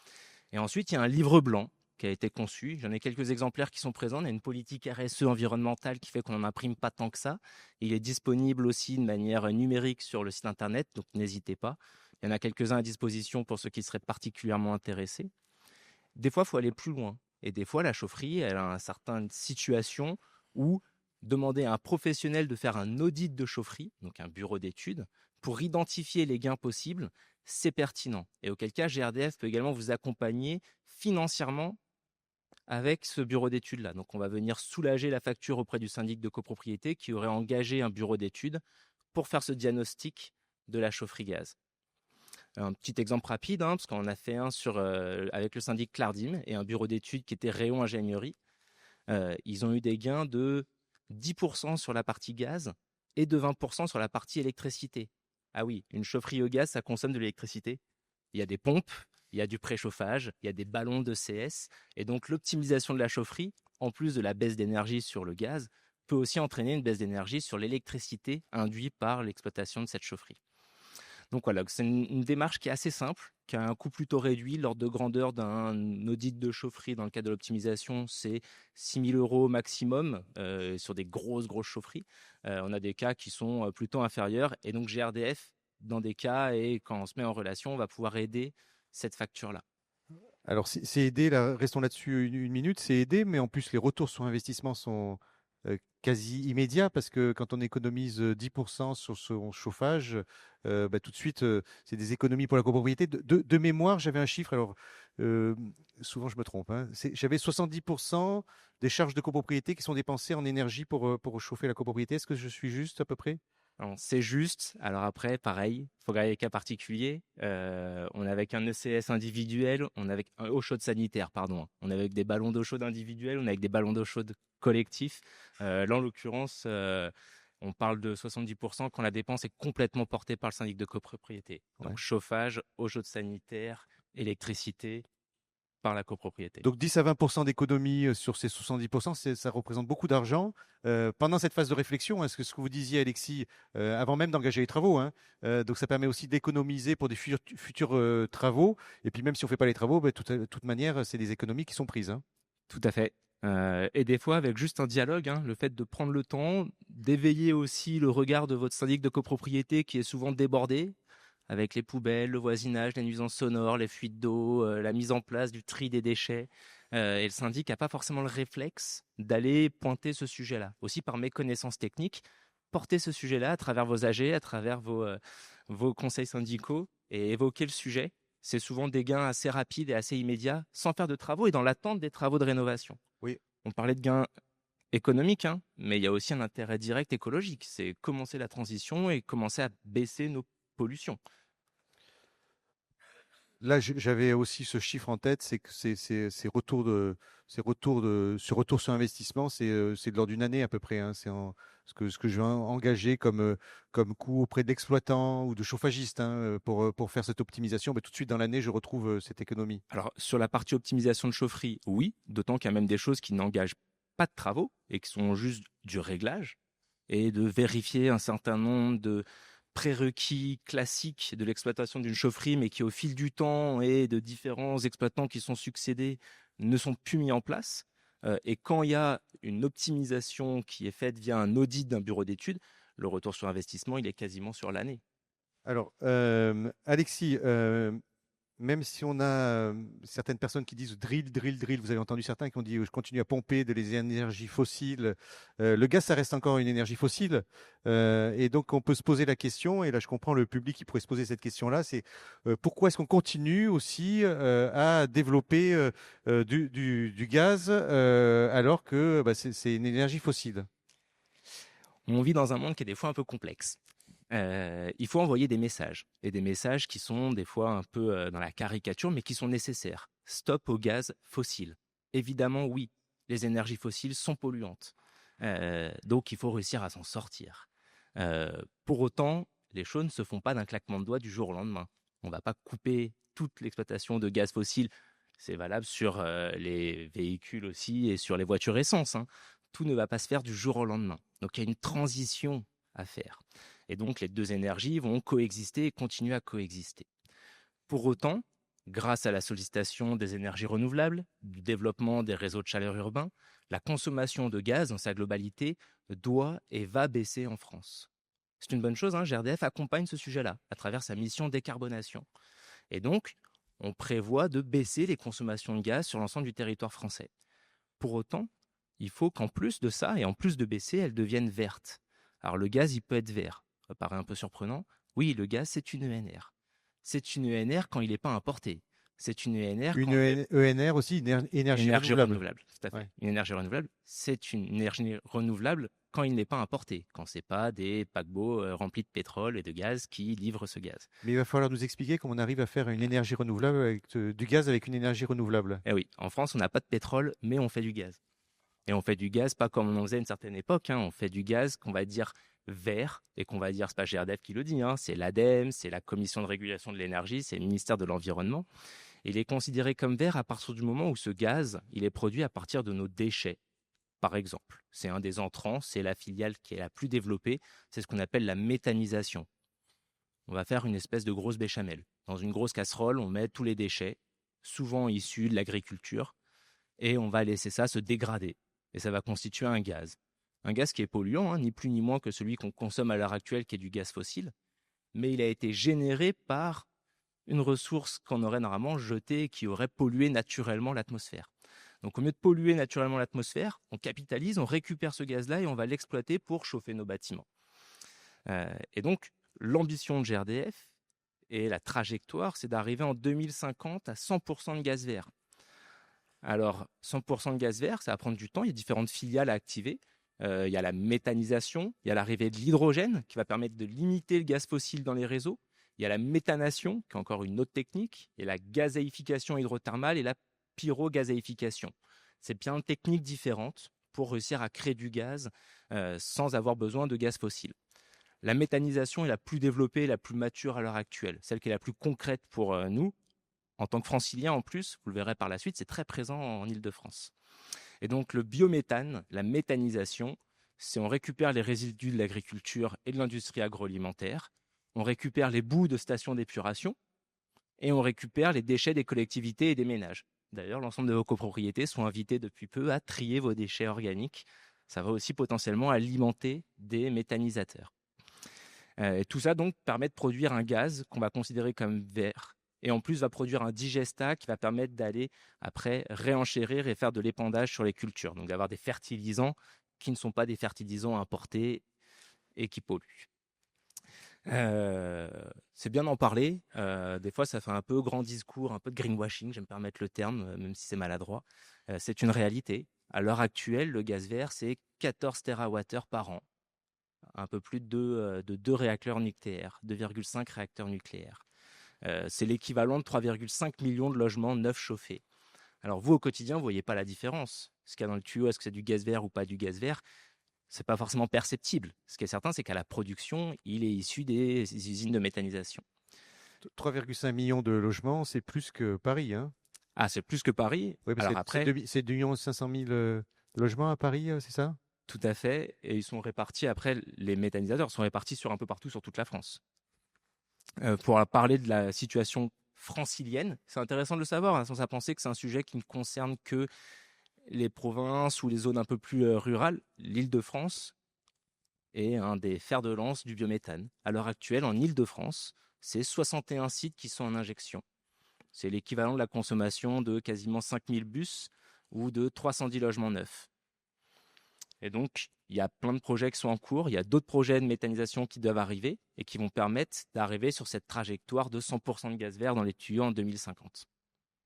Et ensuite, il y a un livre blanc qui a été conçu. J'en ai quelques exemplaires qui sont présents. On a une politique RSE environnementale qui fait qu'on n'en imprime pas tant que ça. Il est disponible aussi de manière numérique sur le site internet, donc n'hésitez pas. Il y en a quelques-uns à disposition pour ceux qui seraient particulièrement intéressés. Des fois, il faut aller plus loin. Et des fois, la chaufferie, elle a une certaine situation où demander à un professionnel de faire un audit de chaufferie, donc un bureau d'études, pour identifier les gains possibles, c'est pertinent. Et auquel cas, GRDF peut également vous accompagner financièrement avec ce bureau d'études-là. Donc, on va venir soulager la facture auprès du syndic de copropriété qui aurait engagé un bureau d'études pour faire ce diagnostic de la chaufferie gaz. Un petit exemple rapide, parce qu'on a fait un avec le syndic Clardim et un bureau d'études qui était Réon Ingénierie. Ils ont eu des gains de 10% sur la partie gaz et de 20% sur la partie électricité, Ah oui, une chaufferie au gaz, ça consomme de l'électricité. Il y a des pompes, il y a du préchauffage, il y a des ballons de CS. Et donc, l'optimisation de la chaufferie, en plus de la baisse d'énergie sur le gaz, peut aussi entraîner une baisse d'énergie sur l'électricité induite par l'exploitation de cette chaufferie. Donc voilà, c'est une démarche qui est assez simple, qui a un coût plutôt réduit. L'ordre de grandeur d'un audit de chaufferie dans le cadre de l'optimisation, c'est 6 000 € maximum sur des grosses chaufferies. On a des cas qui sont plutôt inférieurs. Et donc GRDF, dans des cas, et quand on se met en relation, on va pouvoir aider cette facture-là. Alors, c'est aidé, là, restons là-dessus une minute, c'est aidé, mais en plus, les retours sur investissement sont quasi immédiats parce que quand on économise 10% sur son chauffage, tout de suite, c'est des économies pour la copropriété. De mémoire, j'avais un chiffre, alors souvent je me trompe, hein, j'avais 70% des charges de copropriété qui sont dépensées en énergie pour chauffer la copropriété. Est-ce que je suis juste à peu près? Alors, c'est juste. Alors après, pareil, il faut regarder les cas particuliers. On est avec un ECS individuel, on est avec un eau chaude sanitaire, pardon. On est avec des ballons d'eau chaude individuels, on est avec des ballons d'eau chaude collectifs. Là, en l'occurrence, on parle de 70% quand la dépense est complètement portée par le syndic de copropriété. Donc Ouais. chauffage, eau chaude sanitaire, électricité par la copropriété. Donc 10 à 20% d'économie sur ces 70%, ça représente beaucoup d'argent. Pendant cette phase de réflexion, est-ce que ce que vous disiez, Alexis, avant même d'engager les travaux, hein, donc ça permet aussi d'économiser pour des futurs travaux. Et puis même si on ne fait pas les travaux, de toute manière, c'est des économies qui sont prises. Hein. Tout à fait. Et des fois, avec juste un dialogue, hein, le fait de prendre le temps, d'éveiller aussi le regard de votre syndic de copropriété qui est souvent débordé, avec les poubelles, le voisinage, les nuisances sonores, les fuites d'eau, la mise en place du tri des déchets. Et le syndic n'a pas forcément le réflexe d'aller pointer ce sujet-là. Aussi par mes connaissances techniques, porter ce sujet-là à travers vos AG, à travers vos conseils syndicaux et évoquer le sujet. C'est souvent des gains assez rapides et assez immédiats, sans faire de travaux et dans l'attente des travaux de rénovation. Oui. On parlait de gains économiques, hein, mais il y a aussi un intérêt direct écologique. C'est commencer la transition et commencer à baisser nos pollutions. Là, j'avais aussi ce chiffre en tête, c'est que ces retour sur investissement, c'est de l'ordre d'une année à peu près. Hein. C'est ce que je vais engager comme coût auprès de l'exploitant ou de chauffagiste hein, pour faire cette optimisation. Tout de suite dans l'année, je retrouve cette économie. Alors, sur la partie optimisation de chaufferie, oui, d'autant qu'il y a même des choses qui n'engagent pas de travaux et qui sont juste du réglage et de vérifier un certain nombre de prérequis classiques de l'exploitation d'une chaufferie, mais qui au fil du temps et de différents exploitants qui sont succédés ne sont plus mis en place. Et quand il y a une optimisation qui est faite via un audit d'un bureau d'études, le retour sur investissement, il est quasiment sur l'année. Alors, Alexis, même si on a certaines personnes qui disent drill, drill, drill, vous avez entendu certains qui ont dit je continue à pomper de les énergies fossiles. Le gaz, ça reste encore une énergie fossile. Et donc, on peut se poser la question, et là, je comprends le public qui pourrait se poser cette question-là, c'est pourquoi est-ce qu'on continue aussi à développer du gaz alors que c'est une énergie fossile? On vit dans un monde qui est des fois un peu complexe. Il faut envoyer des messages, et des messages qui sont des fois un peu dans la caricature, mais qui sont nécessaires. Stop au gaz fossile. Évidemment, oui, les énergies fossiles sont polluantes. Donc, il faut réussir à s'en sortir. Pour autant, les choses ne se font pas d'un claquement de doigts du jour au lendemain. On ne va pas couper toute l'exploitation de gaz fossile. C'est valable sur les véhicules aussi et sur les voitures essence. Hein. Tout ne va pas se faire du jour au lendemain. Donc, il y a une transition à faire. Et donc, les deux énergies vont coexister et continuer à coexister. Pour autant, grâce à la sollicitation des énergies renouvelables, du développement des réseaux de chaleur urbains, la consommation de gaz dans sa globalité doit et va baisser en France. C'est une bonne chose, hein, GRDF accompagne ce sujet-là à travers sa mission décarbonation. Et donc, on prévoit de baisser les consommations de gaz sur l'ensemble du territoire français. Pour autant, il faut qu'en plus de ça, et en plus de baisser, elles deviennent vertes. Alors le gaz, il peut être vert. Ça paraît un peu surprenant. Oui, le gaz, c'est une ENR. C'est une ENR quand il n'est pas importé. C'est une ENR Une quand... ENR aussi, une énergie renouvelable. Tout à fait. Ouais. Une énergie renouvelable, c'est une énergie renouvelable quand il n'est pas importé, quand ce n'est pas des paquebots remplis de pétrole et de gaz qui livrent ce gaz. Mais il va falloir nous expliquer comment on arrive à faire une énergie renouvelable avec du gaz avec une énergie renouvelable. Eh oui, en France, on n'a pas de pétrole, mais on fait du gaz. Et on fait du gaz pas comme on en faisait à une certaine époque. Hein. On fait du gaz qu'on va dire vert et qu'on va dire, c'est pas GRDF qui le dit, hein, c'est l'ADEME, c'est la Commission de régulation de l'énergie, c'est le ministère de l'Environnement. Il est considéré comme vert à partir du moment où ce gaz, il est produit à partir de nos déchets. Par exemple, c'est un des entrants, c'est la filiale qui est la plus développée, c'est ce qu'on appelle la méthanisation. On va faire une espèce de grosse béchamel. Dans une grosse casserole, on met tous les déchets, souvent issus de l'agriculture, et on va laisser ça se dégrader. Et ça va constituer un gaz. Un gaz qui est polluant, hein, ni plus ni moins que celui qu'on consomme à l'heure actuelle, qui est du gaz fossile, mais il a été généré par une ressource qu'on aurait normalement jetée et qui aurait pollué naturellement l'atmosphère. Donc au lieu de polluer naturellement l'atmosphère, on capitalise, on récupère ce gaz-là et on va l'exploiter pour chauffer nos bâtiments. Et donc l'ambition de GRDF et la trajectoire, c'est d'arriver en 2050 à 100% de gaz vert. Alors 100% de gaz vert, ça va prendre du temps, il y a différentes filiales à activer. Il y a la méthanisation, il y a l'arrivée de l'hydrogène qui va permettre de limiter le gaz fossile dans les réseaux. Il y a la méthanation, qui est encore une autre technique, et la gazéification hydrothermale et la pyrogazéification. C'est plein de techniques différentes pour réussir à créer du gaz sans avoir besoin de gaz fossile. La méthanisation est la plus développée, la plus mature à l'heure actuelle, celle qui est la plus concrète pour nous. En tant que francilien, en plus, vous le verrez par la suite, c'est très présent en Île-de-France. Et donc le biométhane, la méthanisation, c'est on récupère les résidus de l'agriculture et de l'industrie agroalimentaire, on récupère les boues de stations d'épuration et on récupère les déchets des collectivités et des ménages. D'ailleurs, l'ensemble de vos copropriétés sont invités depuis peu à trier vos déchets organiques. Ça va aussi potentiellement alimenter des méthanisateurs. Et tout ça donc permet de produire un gaz qu'on va considérer comme vert et en plus va produire un digestat qui va permettre d'aller après réenchérir et faire de l'épandage sur les cultures, donc d'avoir des fertilisants qui ne sont pas des fertilisants importés et qui polluent. C'est bien d'en parler. Des fois, ça fait un peu grand discours, un peu de greenwashing, je vais me permettre le terme, même si c'est maladroit. C'est une réalité. À l'heure actuelle, le gaz vert, c'est 14 TWh par an. Un peu plus de 2 réacteurs nucléaires, 2,5 réacteurs nucléaires. C'est l'équivalent de 3,5 millions de logements neufs chauffés. Alors vous, au quotidien, vous ne voyez pas la différence. Ce qu'il y a dans le tuyau, est-ce que c'est du gaz vert ou pas du gaz vert? Ce n'est pas forcément perceptible. Ce qui est certain, c'est qu'à la production, il est issu des usines de méthanisation. 3,5 millions de logements, c'est plus que Paris, hein? Ah, c'est plus que Paris. Oui, parce Alors que après, c'est 2 500 000 logements à Paris, c'est ça? tout à fait. Et ils sont répartis, après, les méthanisateurs sont répartis sur un peu partout sur toute la France. Pour parler de la situation francilienne, c'est intéressant de le savoir, hein, sans à penser que c'est un sujet qui ne concerne que les provinces ou les zones un peu plus rurales. L'Île-de-France est un des fers de lance du biométhane. À l'heure actuelle, en Île-de-France, c'est 61 sites qui sont en injection. C'est l'équivalent de la consommation de quasiment 5000 bus ou de 310 logements neufs. Et donc, il y a plein de projets qui sont en cours. Il y a d'autres projets de méthanisation qui doivent arriver et qui vont permettre d'arriver sur cette trajectoire de 100% de gaz vert dans les tuyaux en 2050.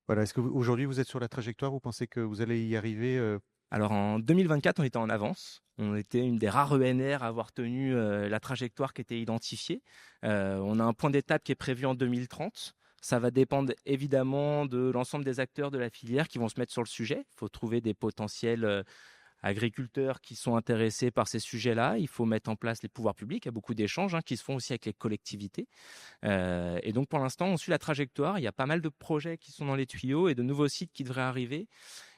Voilà. Est-ce qu'aujourd'hui, vous êtes sur la trajectoire? Vous pensez que vous allez y arriver? Alors, en 2024, on était en avance. On était une des rares ENR à avoir tenu la trajectoire qui était identifiée. On a un point d'étape qui est prévu en 2030. Ça va dépendre évidemment de l'ensemble des acteurs de la filière qui vont se mettre sur le sujet. Il faut trouver des potentiels agriculteurs qui sont intéressés par ces sujets-là. Il faut mettre en place les pouvoirs publics. Il y a beaucoup d'échanges qui se font aussi avec les collectivités. Et donc, pour l'instant, on suit la trajectoire. Il y a pas mal de projets qui sont dans les tuyaux et de nouveaux sites qui devraient arriver.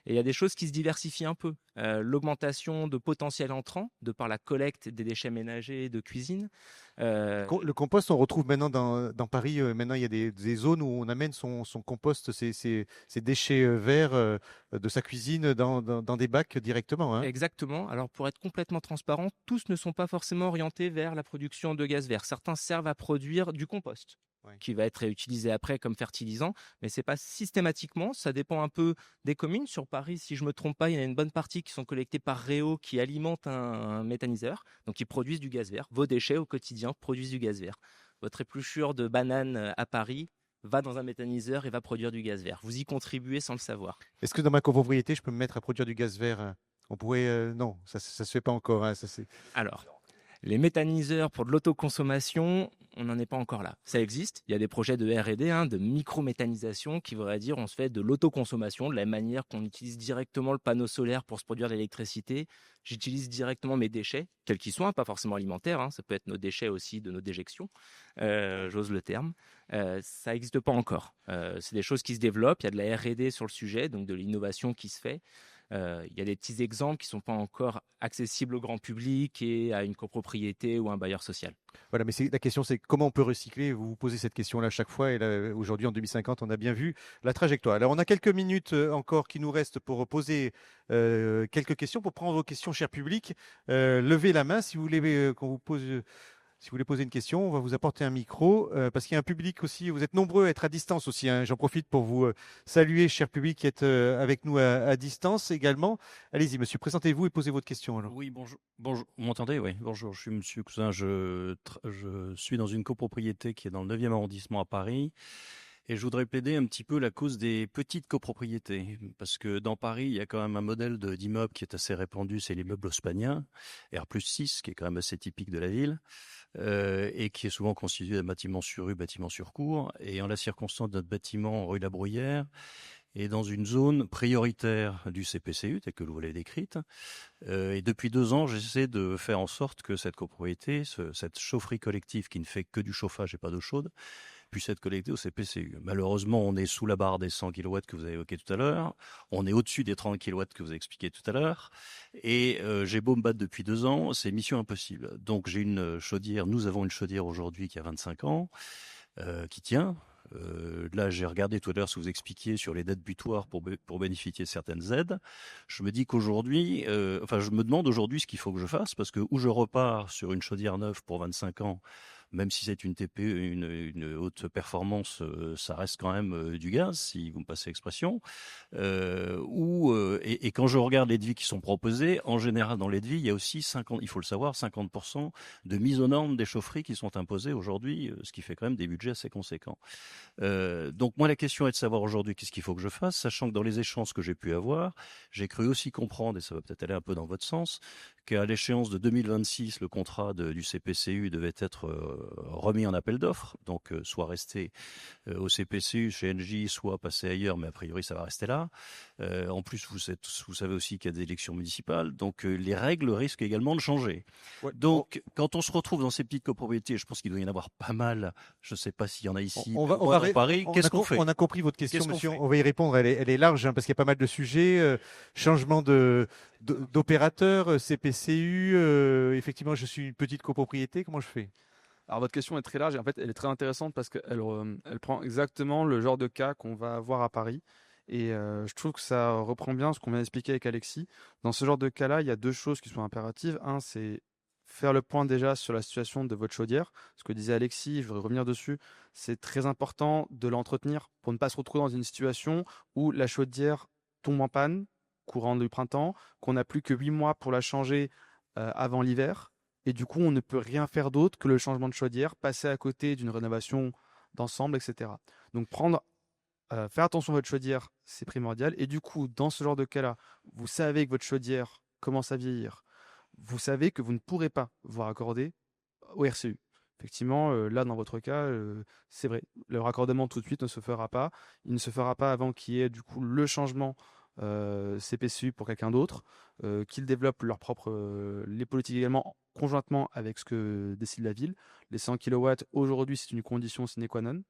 Et il y a des choses qui se diversifient un peu. L'augmentation de potentiels entrants, de par la collecte des déchets ménagers et de cuisine. Le compost, on retrouve maintenant dans Paris. Maintenant, il y a des zones où on amène son compost, ses déchets verts de sa cuisine dans des bacs directement, hein. Exactement. Alors, pour être complètement transparent, tous ne sont pas forcément orientés vers la production de gaz vert. Certains servent à produire du compost, qui va être réutilisé après comme fertilisant, mais c'est pas systématiquement. Ça dépend un peu des communes. Sur Paris, si je me trompe pas, il y a une bonne partie qui sont collectées par Réau, qui alimente un méthaniseur, donc qui produisent du gaz vert. Vos déchets au quotidien produisent du gaz vert. Votre épluchure de banane à Paris va dans un méthaniseur et va produire du gaz vert. Vous y contribuez sans le savoir. Est-ce que dans ma copropriété, je peux me mettre à produire du gaz vert? On pourrait, non, ça se fait pas encore, hein, Alors, les méthaniseurs pour de l'autoconsommation, on n'en est pas encore là. Ça existe, il y a des projets de R&D, de micro-méthanisation qui voudraient dire on se fait de l'autoconsommation, de la manière qu'on utilise directement le panneau solaire pour se produire de l'électricité. J'utilise directement mes déchets, quels qu'ils soient, pas forcément alimentaires, ça peut être nos déchets aussi de nos déjections, j'ose le terme. Ça n'existe pas encore. C'est des choses qui se développent, il y a de la R&D sur le sujet, donc de l'innovation qui se fait. Il y a des petits exemples qui ne sont pas encore accessibles au grand public et à une copropriété ou un bailleur social. Voilà, mais la question, c'est comment on peut recycler. Vous vous posez cette question-là à chaque fois. Et là, aujourd'hui, en 2050, on a bien vu la trajectoire. Alors, on a quelques minutes encore qui nous restent pour poser quelques questions, pour prendre vos questions, cher public. Levez la main si vous voulez qu'on vous pose. Si vous voulez poser une question, on va vous apporter un micro parce qu'il y a un public aussi. Vous êtes nombreux à être à distance aussi. J'en profite pour vous saluer, cher public, qui êtes avec nous à distance également. Allez-y, monsieur, présentez-vous et posez votre question. Alors. Oui, bonjour. Bonjour, vous m'entendez? Oui, bonjour, je suis monsieur Cousin. Je suis dans une copropriété qui est dans le 9e arrondissement à Paris. Et je voudrais plaider un petit peu la cause des petites copropriétés. Parce que dans Paris, il y a quand même un modèle d'immeuble qui est assez répandu, c'est l'immeuble haussmannien, R+6, qui est quand même assez typique de la ville, et qui est souvent constitué d'un bâtiment sur rue, bâtiment sur cour. Et en la circonstance de notre bâtiment, rue La Bruyère, est dans une zone prioritaire du CPCU, telle que vous l'avez décrite. Et depuis 2 ans, j'essaie de faire en sorte que cette copropriété, cette chaufferie collective qui ne fait que du chauffage et pas d'eau chaude, puisse être collectée au CPCU. Malheureusement, on est sous la barre des 100 kW que vous avez évoqué tout à l'heure. On est au-dessus des 30 kW que vous avez expliqué tout à l'heure. Et j'ai beau me battre depuis 2 ans, c'est mission impossible. Donc j'ai une chaudière, nous avons une chaudière aujourd'hui qui a 25 ans, qui tient. Là, j'ai regardé tout à l'heure ce que vous expliquiez sur les dates butoirs pour bénéficier de certaines aides. Je me dis qu'aujourd'hui, je me demande aujourd'hui ce qu'il faut que je fasse, parce que où je repars sur une chaudière neuve pour 25 ans, même si c'est une TPE, une haute performance, ça reste quand même du gaz, si vous me passez l'expression. Et quand je regarde les devis qui sont proposés, en général dans les devis, il y a aussi 50, il faut le savoir, 50% de mise aux normes des chaufferies qui sont imposées aujourd'hui, ce qui fait quand même des budgets assez conséquents. Donc moi la question est de savoir aujourd'hui qu'est-ce qu'il faut que je fasse, sachant que dans les échanges que j'ai pu avoir, j'ai cru aussi comprendre, et ça va peut-être aller un peu dans votre sens, qu'à l'échéance de 2026, le contrat du CPCU devait être remis en appel d'offres, donc soit rester au CPCU chez Engie, soit passer ailleurs, mais a priori ça va rester là. En plus, vous savez aussi qu'il y a des élections municipales, donc les règles risquent également de changer. Ouais. Donc, quand on se retrouve dans ces petites copropriétés, je pense qu'il doit y en avoir pas mal, je ne sais pas s'il y en a ici, On va dans Paris, qu'est-ce qu'on fait? On a compris votre question, Qu'est-ce qu'on monsieur. fait On va y répondre. Elle est large parce qu'il y a pas mal de sujets. Changement d'opérateur, CPCU. Effectivement, je suis une petite copropriété. Comment je fais? Alors votre question est très large et en fait elle est très intéressante parce qu'elle prend exactement le genre de cas qu'on va avoir à Paris. Et je trouve que ça reprend bien ce qu'on vient d'expliquer avec Alexis. Dans ce genre de cas-là, il y a 2 choses qui sont impératives. Un, c'est faire le point déjà sur la situation de votre chaudière. Ce que disait Alexis, je voudrais revenir dessus, c'est très important de l'entretenir pour ne pas se retrouver dans une situation où la chaudière tombe en panne courant du printemps, qu'on n'a plus que 8 mois pour la changer avant l'hiver. Et du coup, on ne peut rien faire d'autre que le changement de chaudière, passer à côté d'une rénovation d'ensemble, etc. Donc faire attention à votre chaudière, c'est primordial. Et du coup, dans ce genre de cas-là, vous savez que votre chaudière commence à vieillir. Vous savez que vous ne pourrez pas vous raccorder au RCU. Effectivement, là, dans votre cas, c'est vrai. Le raccordement tout de suite ne se fera pas. Il ne se fera pas avant qu'il y ait du coup le changement CPCU pour quelqu'un d'autre, qu'ils développent leur propre, les politiques également conjointement avec ce que décide la ville. Les 100 kW, aujourd'hui, c'est une condition sine qua non.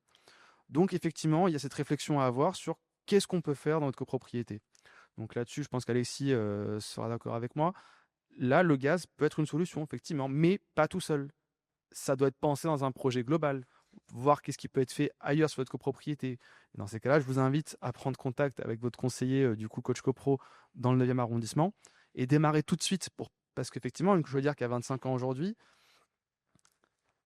Donc effectivement, il y a cette réflexion à avoir sur qu'est-ce qu'on peut faire dans notre copropriété. Donc là-dessus, je pense qu'Alexis sera d'accord avec moi. Là, le gaz peut être une solution, effectivement, mais pas tout seul. Ça doit être pensé dans un projet global, voir qu'est-ce qui peut être fait ailleurs sur votre copropriété. Et dans ces cas-là, je vous invite à prendre contact avec votre conseiller, du coup, coach copro, dans le 9e arrondissement, et démarrer tout de suite, parce qu'effectivement, une chaudière qui a 25 ans aujourd'hui,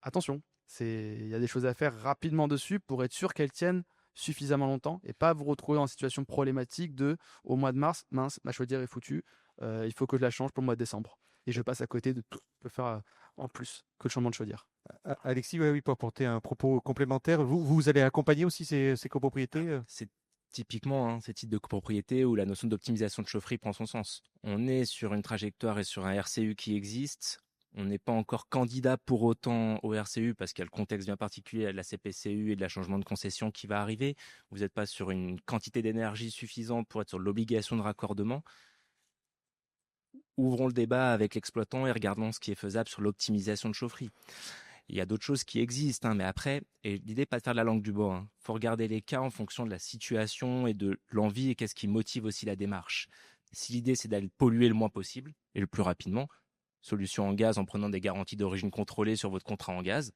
attention, il y a des choses à faire rapidement dessus pour être sûr qu'elles tiennent suffisamment longtemps et pas vous retrouver en situation problématique au mois de mars, mince, ma chaudière est foutue, il faut que je la change pour le mois de décembre. Et je passe à côté de tout ce qu'on peut faire en plus que le changement de chaudière. Alexis, oui, pour apporter un propos complémentaire, vous allez accompagner aussi ces copropriétés C'est typiquement ces types de copropriétés où la notion d'optimisation de chaufferie prend son sens. On est sur une trajectoire et sur un RCU qui existe. On n'est pas encore candidat pour autant au RCU parce qu'il y a le contexte bien particulier de la CPCU et de la changement de concession qui va arriver. Vous n'êtes pas sur une quantité d'énergie suffisante pour être sur l'obligation de raccordement. Ouvrons le débat avec l'exploitant et regardons ce qui est faisable sur l'optimisation de chaufferie. Il y a d'autres choses qui existent, mais après, et l'idée n'est pas de faire de la langue du bois. Il faut regarder les cas en fonction de la situation et de l'envie et qu'est-ce qui motive aussi la démarche. Si l'idée c'est d'aller polluer le moins possible et le plus rapidement, solution en gaz en prenant des garanties d'origine contrôlée sur votre contrat en gaz,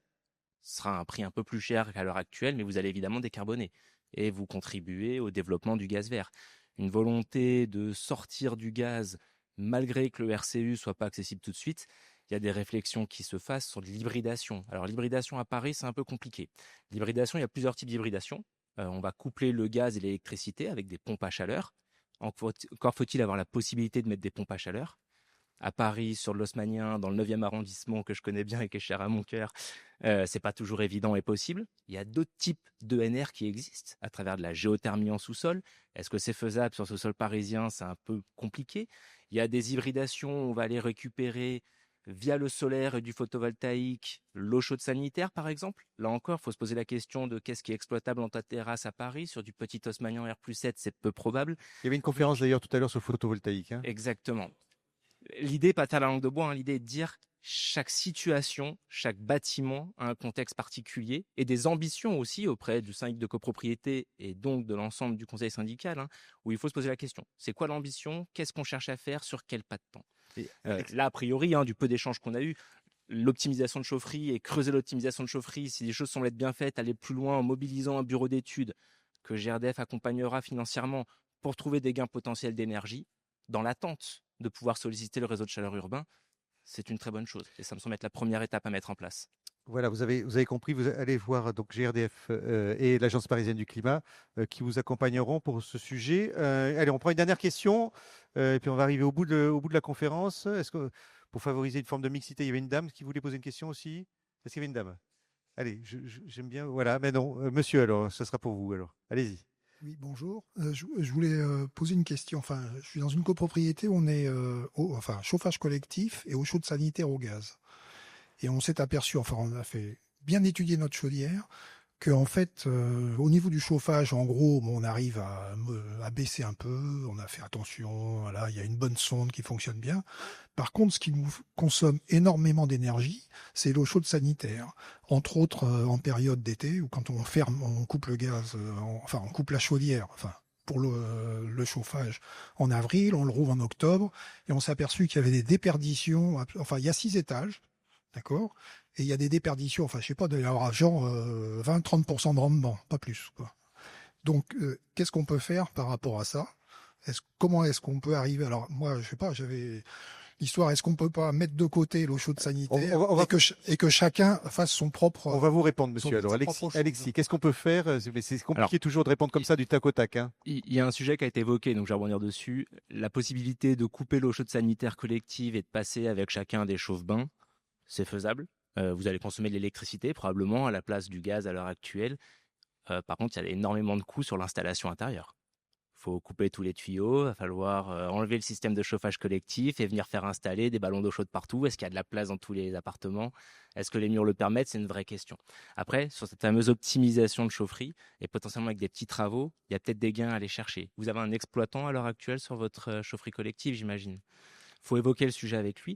ce sera un prix un peu plus cher qu'à l'heure actuelle, mais vous allez évidemment décarboner et vous contribuer au développement du gaz vert. Une volonté de sortir du gaz malgré que le RCU soit pas accessible tout de suite, il y a des réflexions qui se fassent sur de l'hybridation. Alors l'hybridation à Paris, c'est un peu compliqué. L'hybridation, il y a plusieurs types d'hybridation. On va coupler le gaz et l'électricité avec des pompes à chaleur. Encore faut-il avoir la possibilité de mettre des pompes à chaleur. À Paris, sur l'Haussmannien, dans le 9e arrondissement que je connais bien et qui est cher à mon cœur, c'est pas toujours évident et possible. Il y a d'autres types d'ENR qui existent à travers de la géothermie en sous-sol. Est-ce que c'est faisable sur ce sol parisien? C'est un peu compliqué. Il y a des hybridations, on va aller récupérer via le solaire et du photovoltaïque l'eau chaude sanitaire, par exemple. Là encore, il faut se poser la question de qu'est-ce qui est exploitable en ta terrasse à Paris. Sur du petit Haussmannien R+7, c'est peu probable. Il y avait une conférence d'ailleurs tout à l'heure sur le photovoltaïque. Hein. Exactement. L'idée n'est pas de faire la langue de bois, hein. L'idée est de dire chaque situation, chaque bâtiment a un contexte particulier et des ambitions aussi auprès du syndic de copropriété et donc de l'ensemble du conseil syndical, hein, où il faut se poser la question. C'est quoi l'ambition? Qu'est-ce qu'on cherche à faire? Sur quel pas de temps? Là, a priori, du peu d'échanges qu'on a eu, l'optimisation de chaufferie et creuser l'optimisation de chaufferie, si les choses semblent être bien faites, aller plus loin en mobilisant un bureau d'études que GRDF accompagnera financièrement pour trouver des gains potentiels d'énergie, dans l'attente de pouvoir solliciter le réseau de chaleur urbain, c'est une très bonne chose. Et ça me semble être la première étape à mettre en place. Voilà, vous avez compris, vous allez voir donc GRDF et l'Agence parisienne du climat qui vous accompagneront pour ce sujet. Allez, on prend une dernière question et puis on va arriver au bout de la conférence. Est-ce que pour favoriser une forme de mixité, il y avait une dame qui voulait poser une question aussi? Est-ce qu'il y avait une dame? Allez, j'aime bien. Voilà, mais non, monsieur, alors, ce sera pour vous. Alors, allez-y. Oui, bonjour. Je voulais poser une question. Enfin, je suis dans une copropriété où on est chauffage collectif et eau chaude sanitaire au gaz. Et on s'est aperçu, enfin, on a fait bien étudier notre chaudière, que en fait, au niveau du chauffage, en gros, on arrive à baisser un peu. On a fait attention. Voilà, il y a une bonne sonde qui fonctionne bien. Par contre, ce qui nous consomme énormément d'énergie, c'est l'eau chaude sanitaire. Entre autres, en période d'été, ou quand on coupe le gaz, on coupe la chaudière, pour le chauffage en avril, on le rouvre en octobre, et on s'est aperçu qu'il y avait des déperditions. Enfin, il y a 6 étages, d'accord, et il y a des déperditions. Enfin, je sais pas, il y aura genre 20-30% de rendement, pas plus, quoi. Donc, qu'est-ce qu'on peut faire par rapport à ça? Comment est-ce qu'on peut arriver? Alors, moi, je sais pas, j'avais l'histoire, est-ce qu'on peut pas mettre de côté l'eau chaude sanitaire et que chacun fasse son propre... On va vous répondre, monsieur. Alors, Alexis, qu'est-ce qu'on peut faire? C'est compliqué toujours de répondre comme ça du tac au tac. Hein. Il y a un sujet qui a été évoqué, donc je vais rebondir dessus. La possibilité de couper l'eau chaude sanitaire collective et de passer avec chacun des chauffe-bains, c'est faisable. Vous allez consommer de l'électricité, probablement, à la place du gaz à l'heure actuelle. Par contre, il y a énormément de coûts sur l'installation intérieure. Il faut couper tous les tuyaux, il va falloir enlever le système de chauffage collectif et venir faire installer des ballons d'eau chaude partout. Est-ce qu'il y a de la place dans tous les appartements? Est-ce que les murs le permettent? C'est une vraie question. Après, sur cette fameuse optimisation de chaufferie, et potentiellement avec des petits travaux, il y a peut-être des gains à aller chercher. Vous avez un exploitant à l'heure actuelle sur votre chaufferie collective, j'imagine. Il faut évoquer le sujet avec lui.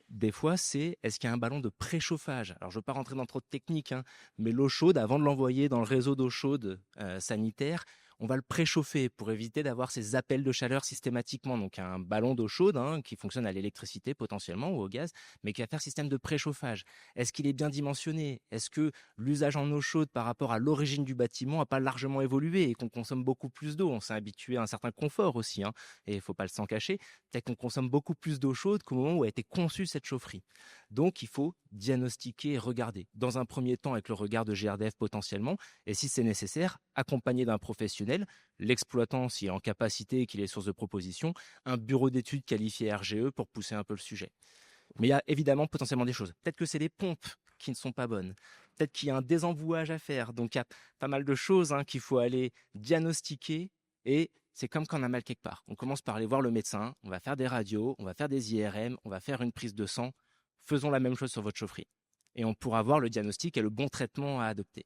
Des fois, est-ce qu'il y a un ballon de préchauffage? Alors, je ne veux pas rentrer dans trop de techniques, mais l'eau chaude, avant de l'envoyer dans le réseau d'eau chaude sanitaire, on va le préchauffer pour éviter d'avoir ces appels de chaleur systématiquement. Donc, un ballon d'eau chaude qui fonctionne à l'électricité potentiellement ou au gaz, mais qui va faire système de préchauffage. Est-ce qu'il est bien dimensionné? Est-ce que l'usage en eau chaude par rapport à l'origine du bâtiment n'a pas largement évolué et qu'on consomme beaucoup plus d'eau? On s'est habitué à un certain confort aussi, et il ne faut pas le s'en cacher. Peut-être qu'on consomme beaucoup plus d'eau chaude qu'au moment où a été conçue cette chaufferie. Donc, il faut diagnostiquer et regarder. Dans un premier temps, avec le regard de GRDF potentiellement, et si c'est nécessaire, accompagné d'un professionnel, l'exploitant s'il est en capacité et qu'il est source de proposition, un bureau d'études qualifié RGE pour pousser un peu le sujet. Mais il y a évidemment potentiellement des choses. Peut-être que c'est les pompes qui ne sont pas bonnes. Peut-être qu'il y a un désembouage à faire. Donc, il y a pas mal de choses qu'il faut aller diagnostiquer et c'est comme quand on a mal quelque part. On commence par aller voir le médecin, on va faire des radios, on va faire des IRM, on va faire une prise de sang. faisons la même chose sur votre chaufferie. Et on pourra voir le diagnostic et le bon traitement à adopter.